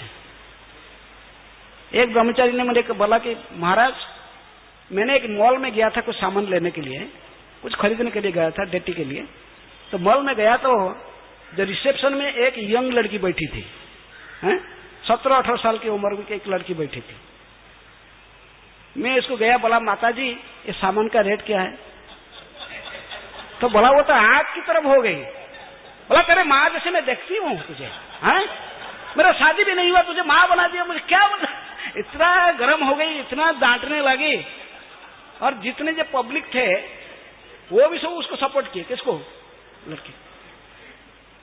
एक ब्रह्मचारी ने मुझे बोला कि महाराज मैंने एक मॉल में गया था कुछ सामान लेने के लिए, कुछ खरीदने के लिए गया था डेटी के लिए, तो मॉल में गया तो जो रिसेप्शन में एक यंग लड़की बैठी थी, 17-18 साल की उम्र की एक लड़की बैठी थी। मैं इसको गया, बोला माता जी इस सामान का रेट क्या है, तो बोला वो तो आग की तरफ हो गई। बोला तेरे माँ जैसे मैं देखती हूँ तुझे, मेरा शादी भी नहीं हुआ, तुझे माँ बना दिया, मुझे क्या बता। इतना गर्म हो गई, इतना डांटने लगी, और जितने जो पब्लिक थे वो भी सब उसको सपोर्ट किए। किसको, लड़की।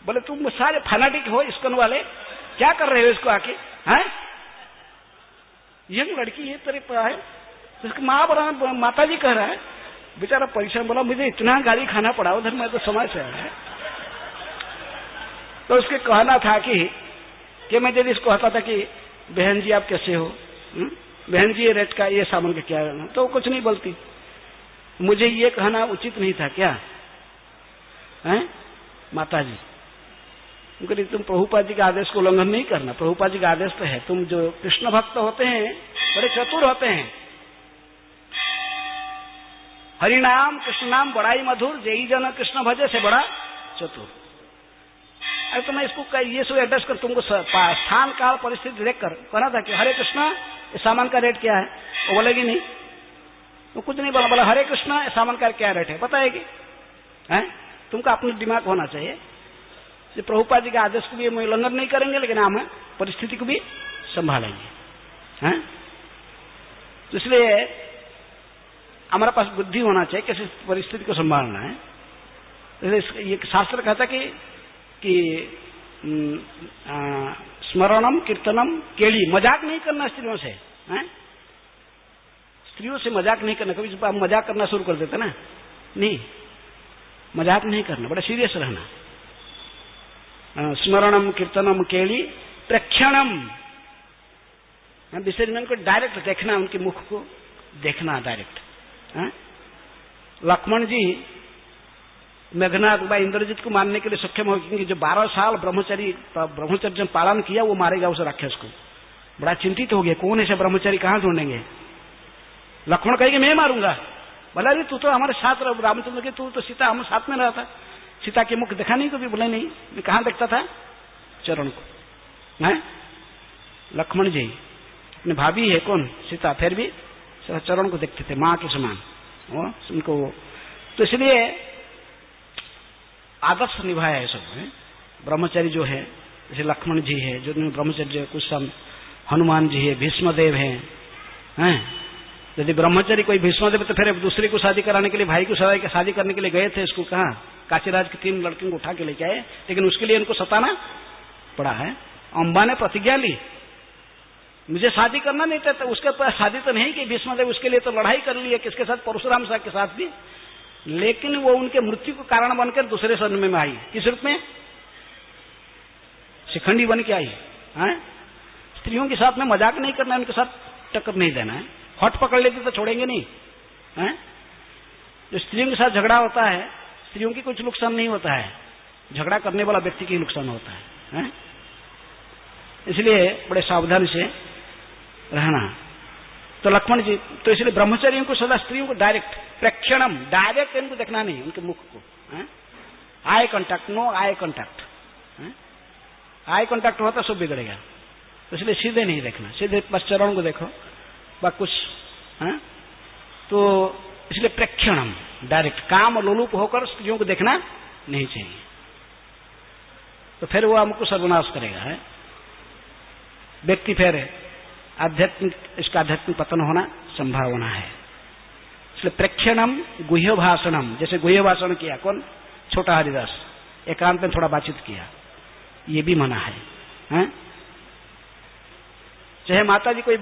बोले तुम सारे फैनाटिक हो इस्कॉन वाले, क्या कर रहे हो इसको आके, यंग लड़की है तेरे पर है, तो उसकी माँ बना, माता जी कह रहा है, बेचारा परेशान। बोला मुझे इतना गाली खाना पड़ा उधर, मैं तो समाज से आया है। तो उसके कहना था कि मैं जब इसको कहता था कि बहन जी आप कैसे हो, बहन जी ये रेट का, ये सामान का क्या है, तो कुछ नहीं बोलती। मुझे ये कहना उचित नहीं था क्या, माता जी, तुम प्रभुपाद जी के आदेश को उल्लंघन नहीं करना। प्रभुपाद जी का आदेश तो है, तुम जो कृष्ण भक्त होते हैं बड़े चतुर होते हैं, हरिनाम कृष्ण नाम बड़ाई मधुर, जय जन कृष्ण भजे से बड़ा चतुर। अरे तो मैं इसको ये सब एड्रेस कर तुमको स्थान काल परिस्थिति देखकर कहना था कि हरे कृष्ण इस सामान का रेट क्या है, वो बोलेगी नहीं, तो कुछ नहीं बोला। बोला हरे कृष्ण इस सामान का क्या रेट है बताएगी, तुमको अपना दिमाग होना चाहिए। प्रभुपाद जी के आदेश को भी हम उल्लंघन नहीं करेंगे, लेकिन हम परिस्थिति को भी संभालेंगे। तो इसलिए हमारे पास बुद्धि होना चाहिए किसी परिस्थिति को संभालना है। ये शास्त्र कहता कि स्मरणम कीर्तनम केली, मजाक नहीं करना स्त्रियों से, स्त्रियों से मजाक नहीं करना। कभी हम मजाक करना शुरू कर देते ना, नहीं, मजाक नहीं करना, बड़ा सीरियस रहना। स्मरणम कीर्तनम केली प्रेक्षणम, विसर्जन को डायरेक्ट देखना, उनके मुख को देखना डायरेक्ट। लक्ष्मण जी मेघनाथ व इंद्रजीत को मारने के लिए सक्षम हो, क्योंकि जो 12 साल ब्रह्मचर्य पालन किया वो मारेगा उस राक्षस को। बड़ा चिंतित हो गया, कौन ऐसे ब्रह्मचारी कहाँ ढूंढेंगे। लक्ष्मण कहेंगे मैं मारूंगा। बोला अरे तू तो हमारे साथ रामचंद्र के, तू तो सीता हम साथ में रहा था, सीता के मुख देखा नहीं कभी। बोले नहीं, मैं कहाँ देखता था, चरण को। लक्ष्मण जी अपने भाभी है कौन, सीता, फिर भी चरण को देखते थे माँ के समान उनको। तो इसलिए आदर्श निभाया है सब है। ब्रह्मचारी जो है जैसे लक्ष्मण जी है जो ब्रह्मचर्य, कुछ हनुमान जी है, भीष्मदेव हैं। यदि ब्रह्मचारी कोई भीष्मदेव तो फिर दूसरे को शादी कराने के लिए, भाई को शादी करने के लिए गए थे, इसको कहा काशीराज की 3 लड़कियों को उठा के लेके आए, लेकिन उसके लिए इनको सताना पड़ा है। अंबा ने प्रतिज्ञा ली मुझे शादी करना नहीं था, तो उसके पास शादी तो नहीं की भीष्मदेव, उसके लिए तो लड़ाई कर ली है किसके साथ, परशुराम साहब के साथ भी, लेकिन वो उनके मृत्यु का कारण बनकर दूसरे जन्म में आई। किस रूप में? शिखंडी बन के आई है। स्त्रियों के साथ में मजाक नहीं करना, उनके साथ टक्कर नहीं देना है। हट पकड़ लेते तो छोड़ेंगे नहीं है। जो स्त्रियों के साथ झगड़ा होता है, स्त्रियों की कुछ नुकसान नहीं होता है, झगड़ा करने वाला व्यक्ति की नुकसान होता है। इसलिए बड़े सावधान से रहना। तो लक्ष्मण जी तो इसलिए ब्रह्मचर्यों को सदा स्त्रियों को डायरेक्ट प्रेक्षणम, डायरेक्ट इनको देखना नहीं, उनके मुख को, eye contact, no eye contact. Eye contact होता सब बिगड़ेगा, तो इसलिए सीधे नहीं देखना, सीधे बस चरण को देखो बस कुछ है। तो इसलिए प्रेक्षणम, डायरेक्ट काम लोलुप होकर स्त्रियों को देखना नहीं चाहिए, तो फिर वो हमको सर्वनाश करेगा है। व्यक्ति फिर आध्यात्मिक, इसका आध्यात्मिक पतन होना संभावना है। इसलिए प्रेक्षणम गुह्य भाषणम, जैसे गुह्य भाषण किया कौन, छोटा हरिदास, एकांत में थोड़ा बातचीत किया, ये भी मना है। चाहे माता जी कोई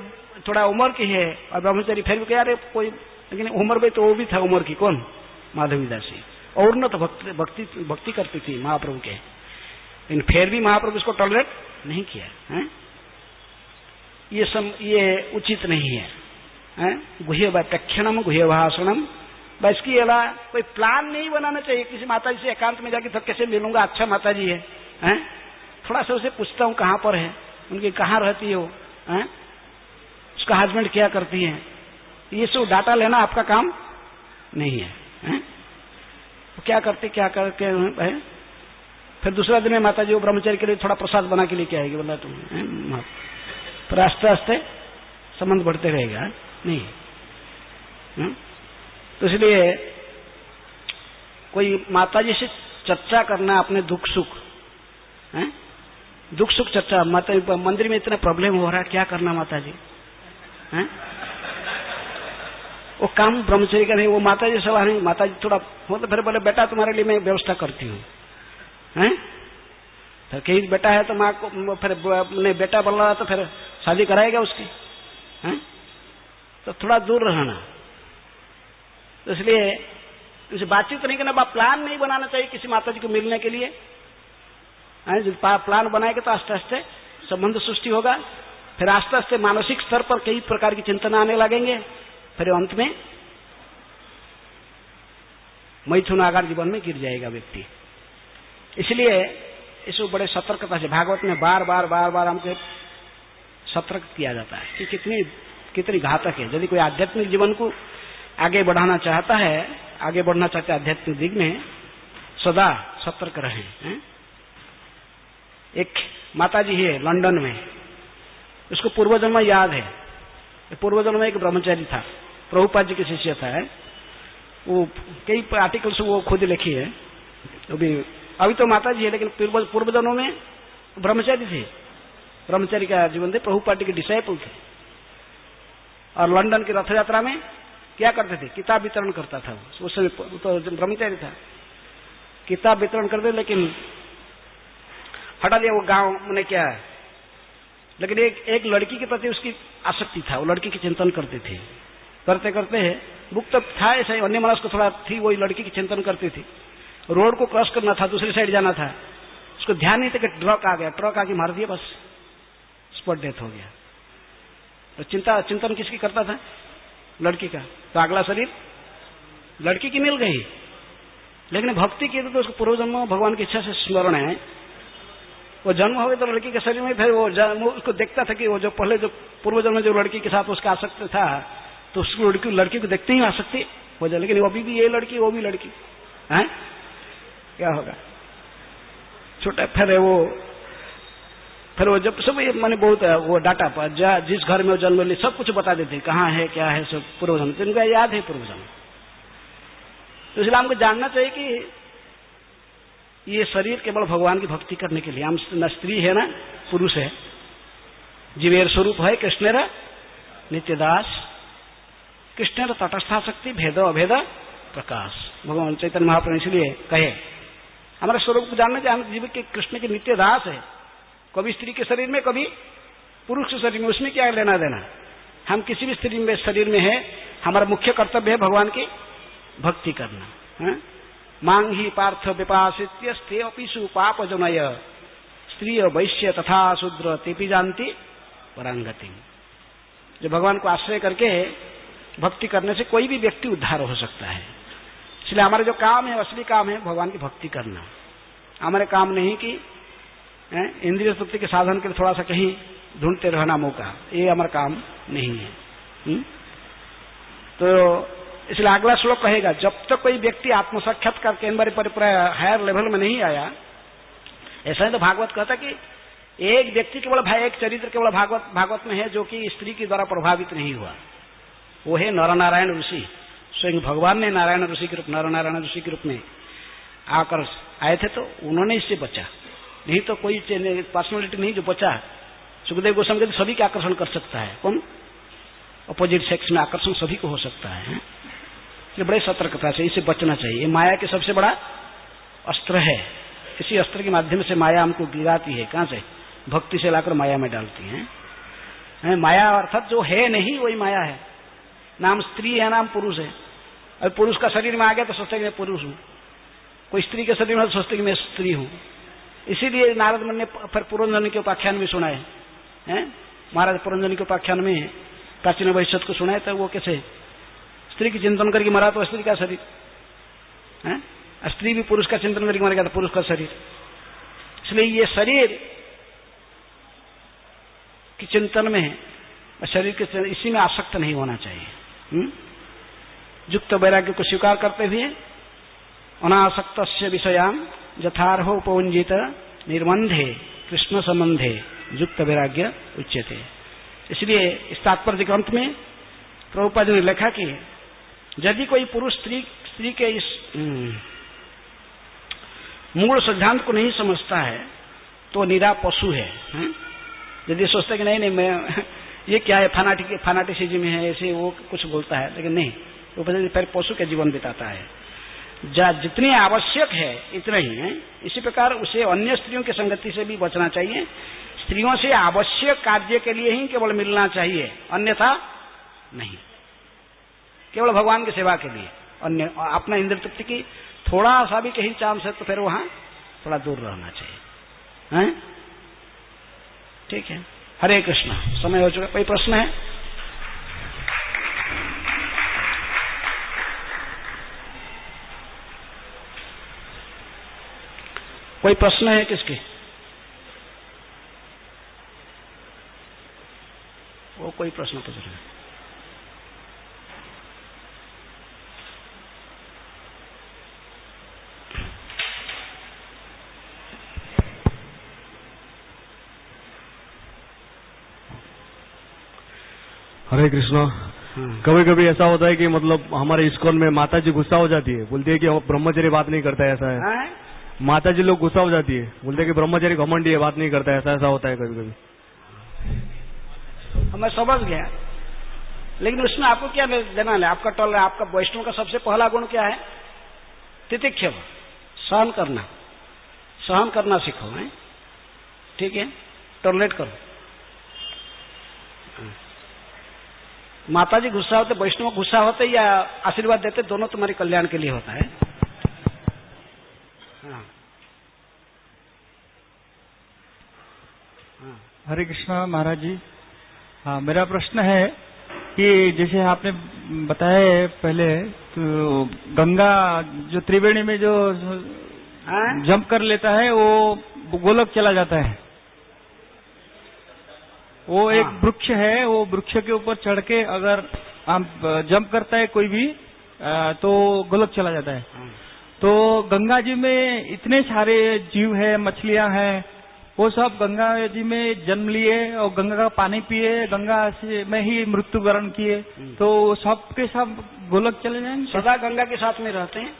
थोड़ा उम्र की है और ब्रह्मचारी फिर भी कह रहे कोई, लेकिन उम्र में तो वो भी था उम्र की, कौन, माधवी दासी, और न तो भक्ति करती थी महाप्रभु के, लेकिन फिर भी महाप्रभु इसको टॉलरेट नहीं किया है। ये उचित नहीं है। गुह्य प्रेक्षणम गुह्य भाषणम, बस की अलावा कोई प्लान नहीं बनाना चाहिए। किसी माता जी से एकांत में जाके तो कैसे मिलूंगा, अच्छा माता जी है, थोड़ा सा उसे पूछता हूँ कहाँ पर है, उनकी कहाँ रहती हो, उसका हस्बैंड क्या करती है, ये सब डाटा लेना आपका काम नहीं है। तो क्या करते क्या करके है। फिर दूसरा दिन में माता जी वो ब्रह्मचारी के लिए थोड़ा प्रसाद बना के लेके आएगी, बोला तुम, फिर आस्ते आस्ते संबंध बढ़ते रहेगा नहीं। तो इसलिए कोई माता जी से चर्चा करना अपने दुख सुख, दुख सुख चर्चा, माता मंदिर में इतना प्रॉब्लम हो रहा है, क्या करना माता जी, वो काम ब्रह्मचर्य का नहीं। वो माता जी सलाह नहीं, माता जी थोड़ा हो तो फिर बोले बेटा तुम्हारे लिए मैं व्यवस्था करती हूँ, फिर कहीं बेटा है तो माँ को फिर बेटा बोल रहा तो फिर शादी कराएगा उसकी, तो थोड़ा दूर रहना। तो इसलिए उनसे बातचीत नहीं करना, प्लान नहीं बनाना चाहिए किसी माता जी को मिलने के लिए। प्लान बनाएगा तो आस्ते आस्ते संबंध सृष्टि होगा, फिर आस्ते आस्ते मानसिक स्तर पर कई प्रकार की चिंतन आने लगेंगे, फिर अंत में मैथुन आकार जीवन में गिर जाएगा व्यक्ति। इसलिए इसको बड़े सतर्कता से भागवत में बार बार हमको सतर्क किया जाता है कि कितनी घातक है। यदि कोई आध्यात्मिक जीवन को आगे बढ़ाना चाहता है, आगे बढ़ना चाहता है आध्यात्मिक दिग में, सदा सतर्क रहे। एक माता जी है लंदन में, उसको पूर्वजन्म याद है, पूर्वजन्म में एक ब्रह्मचारी था, प्रभुपाद जी के शिष्य था। वो कई आर्टिकल्स वो खुद लिखी है, अभी तो माता जी है, लेकिन पूर्वजन्मों में ब्रह्मचारी थे, ब्रह्मचारी का जीवन थे, प्रभुपाद जी के डिसाइपल थे। और लंदन की रथ यात्रा में क्या करते थे, किताब वितरण करता था। उस समय तो ब्रह्मचारी था, किताब वितरण करते, लेकिन हटा दिया वो गांव में क्या है। लेकिन एक लड़की के प्रति उसकी आसक्ति था, वो लड़की की चिंतन करते थे, करते करते बुक तब था ऐसा ही, अन्य मानस को थोड़ा थी, वही लड़की की चिंतन करती थी। रोड को क्रॉस करना था, दूसरी साइड जाना था, उसको ध्यान नहीं था कि ट्रक आ गया, ट्रक आके मार दिया, बस स्पॉट डेथ हो गया। तो चिंतन किसकी करता था, लड़की का। तो अगला शरीर लड़की की मिल गई, लेकिन भक्ति की तो उसको पूर्वजन्म भगवान की इच्छा से स्मरण है। वो जन्म हो गया तो लड़की के शरीर में, फिर वो उसको देखता था कि वो जो पहले जो पूर्वजन्म जो लड़की के साथ उसका आसक्त था, तो उसको लड़की को देखते ही आसक्ति हो जाए। लेकिन अभी भी ये लड़की, वो भी लड़की है, क्या होगा छोटा। फिर वो फिर वो जब सब मैंने बहुत वो डाटा पर जिस घर में वो जन्म ली सब कुछ बता देते कहाँ है क्या है सब पूर्वजन्म, तो इनका याद है पूर्वजन्म। तो इसलिए हमको जानना चाहिए कि ये शरीर केवल भगवान की भक्ति करने के लिए, हम न स्त्री है ना पुरुष है, जीवेर स्वरूप है कृष्णेर नित्यदास, कृष्णेर तटस्था शक्ति भेद अभेद प्रकाश। भगवान चैतन्य महाप्रभु इसलिए कहे हमारे स्वरूप को जानना चाहिए, हम जीव के कृष्ण के नित्य दास है, कभी स्त्री के शरीर में कभी पुरुष के शरीर में, उसमें क्या लेना देना। हम किसी भी स्त्री में शरीर में है, हमारा मुख्य कर्तव्य है भगवान की भक्ति करना। मांग ही पार्थ विपासित्य अपिसु पाप जनय स्त्री वैश्य तथा शूद्र तेपी जानती परांगति। जो भगवान को आश्रय करके भक्ति करने से कोई भी व्यक्ति उद्धार हो सकता है। इसलिए हमारा जो काम है, असली काम है भगवान की भक्ति करना। हमारे काम नहीं कि इंद्रिय तृप्ति के साधन के लिए थोड़ा सा कहीं ढूंढते रहना मौका, ये हमारा काम नहीं है। तो इसलिए अगला श्लोक कहेगा जब तक कोई व्यक्ति आत्मसाक्षात्कार केंद्र पर हायर लेवल में नहीं आया, ऐसा ही तो भागवत कहता कि एक व्यक्ति केवल एक चरित्र केवल भागवत में है जो कि स्त्री के द्वारा प्रभावित नहीं हुआ, वो है नर नारायण ऋषि। स्वयं भगवान ने नारायण ऋषि के रूप, नर नारायण ऋषि के रूप में आकर आए थे, तो उन्होंने इससे बचा, नहीं तो कोई पर्सनालिटी नहीं जो बचा। सुखदेव गोस्वामी कहते सभी का आकर्षण कर सकता है, कौन अपोजिट सेक्स में आकर्षण सभी को हो सकता है। ये बड़े सतर्कता से इसे बचना चाहिए। ये माया के सबसे बड़ा अस्त्र है, इसी अस्त्र के माध्यम से माया हमको गिराती है। कहां से? भक्ति से लाकर माया में डालती है। माया अर्थात जो है नहीं वही माया है। नाम स्त्री है, नाम पुरुष है। और पुरुष का शरीर में आ गया तो सोचते कि मैं पुरुष हूं, कोई स्त्री के शरीर में तो सोचते कि मैं स्त्री हूं। इसीलिए नारद मुनि ने फिर पुरंजन के उपाख्यान भी सुनाए हैं। महाराज पुरंजन के उपाख्यान में प्राचीन भविष्य को सुनाए, तो वो कैसे स्त्री की चिंतन करके मरा तो स्त्री का शरीर है, स्त्री भी पुरुष का चिंतन करके मर गया तो पुरुष का शरीर। इसलिए ये शरीर के चिंतन में, शरीर के इसी में आसक्त नहीं होना चाहिए। युक्त वैराग्य को स्वीकार करते हुए अनासक्त विषयाम यथार्ह उपवंजित निर्बंधे कृष्ण संबंधे युक्त वैराग्य उच्यते। इसलिए इस तात्पर्य ग्रंथ में प्रभुपाद जी ने लिखा कि यदि कोई पुरुष स्त्री के इस मूल सिद्धांत को नहीं समझता है तो निरा पशु है। यदि सोचता है कि नहीं मैं ये क्या है, फनाटिसिज्म है, ऐसे वो कुछ बोलता है, लेकिन नहीं, वो फिर पशु के जीवन बिताता है। जितनी आवश्यक है इतना ही है। इसी प्रकार उसे अन्य स्त्रियों की संगति से भी बचना चाहिए। स्त्रियों से आवश्यक कार्य के लिए ही केवल मिलना चाहिए, अन्यथा नहीं। केवल भगवान की सेवा के लिए, अन्य अपना इंद्र तृप्ति की थोड़ा सा भी कहीं चांस है तो फिर वहां थोड़ा दूर रहना चाहिए। हैं? ठीक है, हरे कृष्णा। समय हो चुका, कोई प्रश्न है? कोई प्रश्न है किसके? वो कोई प्रश्न पूछ रहे हैं? हरे कृष्णा। कभी कभी ऐसा होता है कि मतलब हमारे इस्कॉन में माता जी गुस्सा हो जाती है, बोलती है कि ब्रह्मचर्य बात नहीं करता है, ऐसा है। माता जी लोग गुस्सा हो जाती है, बोलते हैं कि ब्रह्मचर्य घमंडी है, बात नहीं करता है, ऐसा होता है कभी कभी। मैं समझ गया, लेकिन उसमें आपको क्या देना है? आपका टॉल, आपका वैष्णव का सबसे पहला गुण क्या है? तितिक्षव, सहन करना। सहन करना सीखो, है ठीक है? टॉलरेट करो। माता जी गुस्सा होते, वैष्णव गुस्सा होते या आशीर्वाद देते, दोनों तुम्हारे कल्याण के लिए होता है। हाँ। हरे कृष्णा महाराज जी। हाँ, मेरा प्रश्न है कि जैसे आपने बताया पहले, तो गंगा जो त्रिवेणी में जो जंप कर लेता है वो गोलोक चला जाता है। वो एक वृक्ष है, वो वृक्ष के ऊपर चढ़ के अगर आप जंप करता है कोई भी तो गोलोक चला जाता है। तो गंगा जी में इतने सारे जीव है, मछलियां हैं, वो सब गंगा जी में जन्म लिए और गंगा का पानी पिए, गंगा से में ही मृत्युवरण किए, तो सब के सब गोलक चले जाएंगे? सदा गंगा के साथ में रहते हैं?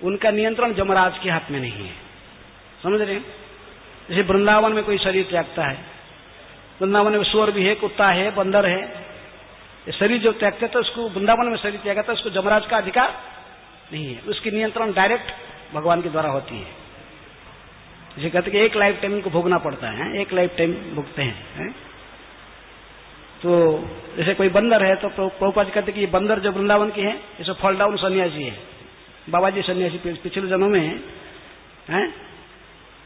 उनका नियंत्रण यमराज के हाथ में नहीं है, समझ रहे हैं? जैसे वृंदावन में कोई शरीर त्यागता है, वृंदावन में सुअर भी है, कुत्ता है, बंदर है, ये शरीर जो त्यागते तो उसको वृंदावन में शरीर त्यागा था, उसको यमराज का अधिकार नहीं है, उसकी नियंत्रण डायरेक्ट भगवान के द्वारा होती है। जैसे कहते कि एक लाइफ टाइम इनको भोगना पड़ता है, एक लाइफ टाइम भोगते हैं। तो जैसे कोई बंदर है तो प्रभुपाद कहते कि ये बंदर जो वृंदावन की है, ये सब फॉल डाउन सन्यासी है, बाबा जी सन्यासी पिछले जन्मों में है,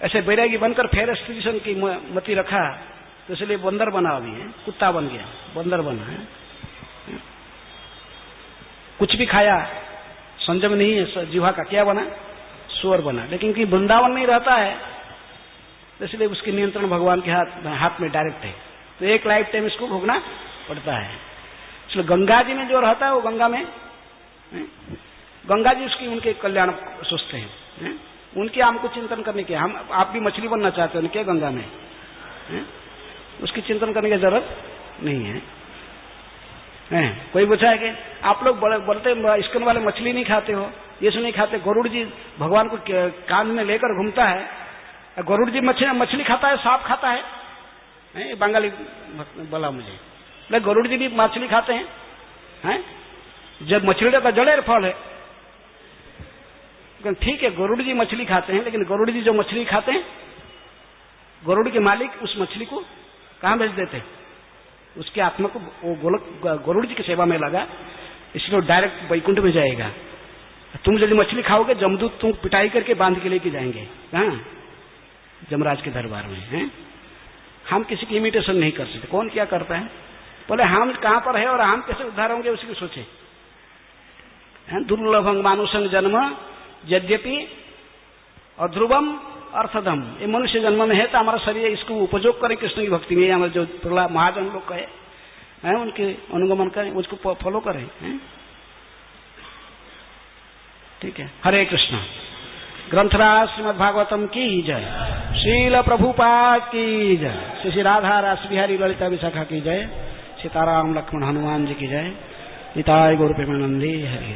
ऐसे बैरागी बनकर फिर स्त्रीशन की मति रखा, तो इसलिए बंदर बना अभी है, कुत्ता बन गया, बंदर बना है। कुछ भी खाया, संयम नहीं है जीवा का, क्या बना? सुअर बना। लेकिन कि वृंदावन में ही रहता है, इसलिए उसकी नियंत्रण भगवान के हाथ में डायरेक्ट है, तो एक लाइफ टाइम इसको भोगना पड़ता है। इसलिए गंगा जी में जो रहता है वो गंगा में, गंगा जी उसकी उनके कल्याण सोचते हैं, उनके हमको चिंतन करने के, हम आप भी मछली बनना चाहते हो क्या गंगा में? उसकी चिंतन करने की जरूरत नहीं है। कोई पूछा है कि आप लोग बोलते इस्कॉन वाले मछली नहीं खाते हो, ये नहीं खाते, गरुड़ जी भगवान को कान में लेकर घूमता है, गरुड़ जी मछली खाता है, सांप खाता है, बंगाली बोला मुझे, गरुड़ जी भी मछली खाते हैं, जब मछली का जड़ेर फल है। ठीक है, गरुड़ जी मछली खाते हैं, लेकिन गरुड़ जी जो मछली खाते हैं, गरुड़ के मालिक उस मछली को कहां भेज देते? उसके आत्मा को वो गोलक गरुड़ जी की सेवा में लगा, इसलिए डायरेक्ट वैकुंठ में जाएगा। तुम यदि मछली खाओगे, जमदूत तुम पिटाई करके बांध के लेके जाएंगे कहां? जमराज के दरबार में है। हम किसी की इमिटेशन नहीं कर सकते। कौन क्या करता है? बोले हम कहां पर है और हम कैसे उद्धार होंगे, उसकी सोचे। दुर्लभं मानुषं जन्म यद्यपि अध्रुवम अर्थदम, ये मनुष्य जन्म में है तो हमारा शरीर, इसको उपयोग करें कृष्ण की भक्ति में, हमारे जो प्रहलाद महाजन लोग कहे उनके अनुगमन करें, उसको फॉलो करें। ठीक है, हरे कृष्ण। ग्रंथराज श्रीमद् भागवतम की जय, श्रील प्रभुपाद की जय, श्री राधा रास बिहारी ललिता विशाखा की जय, सीताराम लक्ष्मण हनुमान जी की जय, निताय गौर प्रेमानंदी हरि।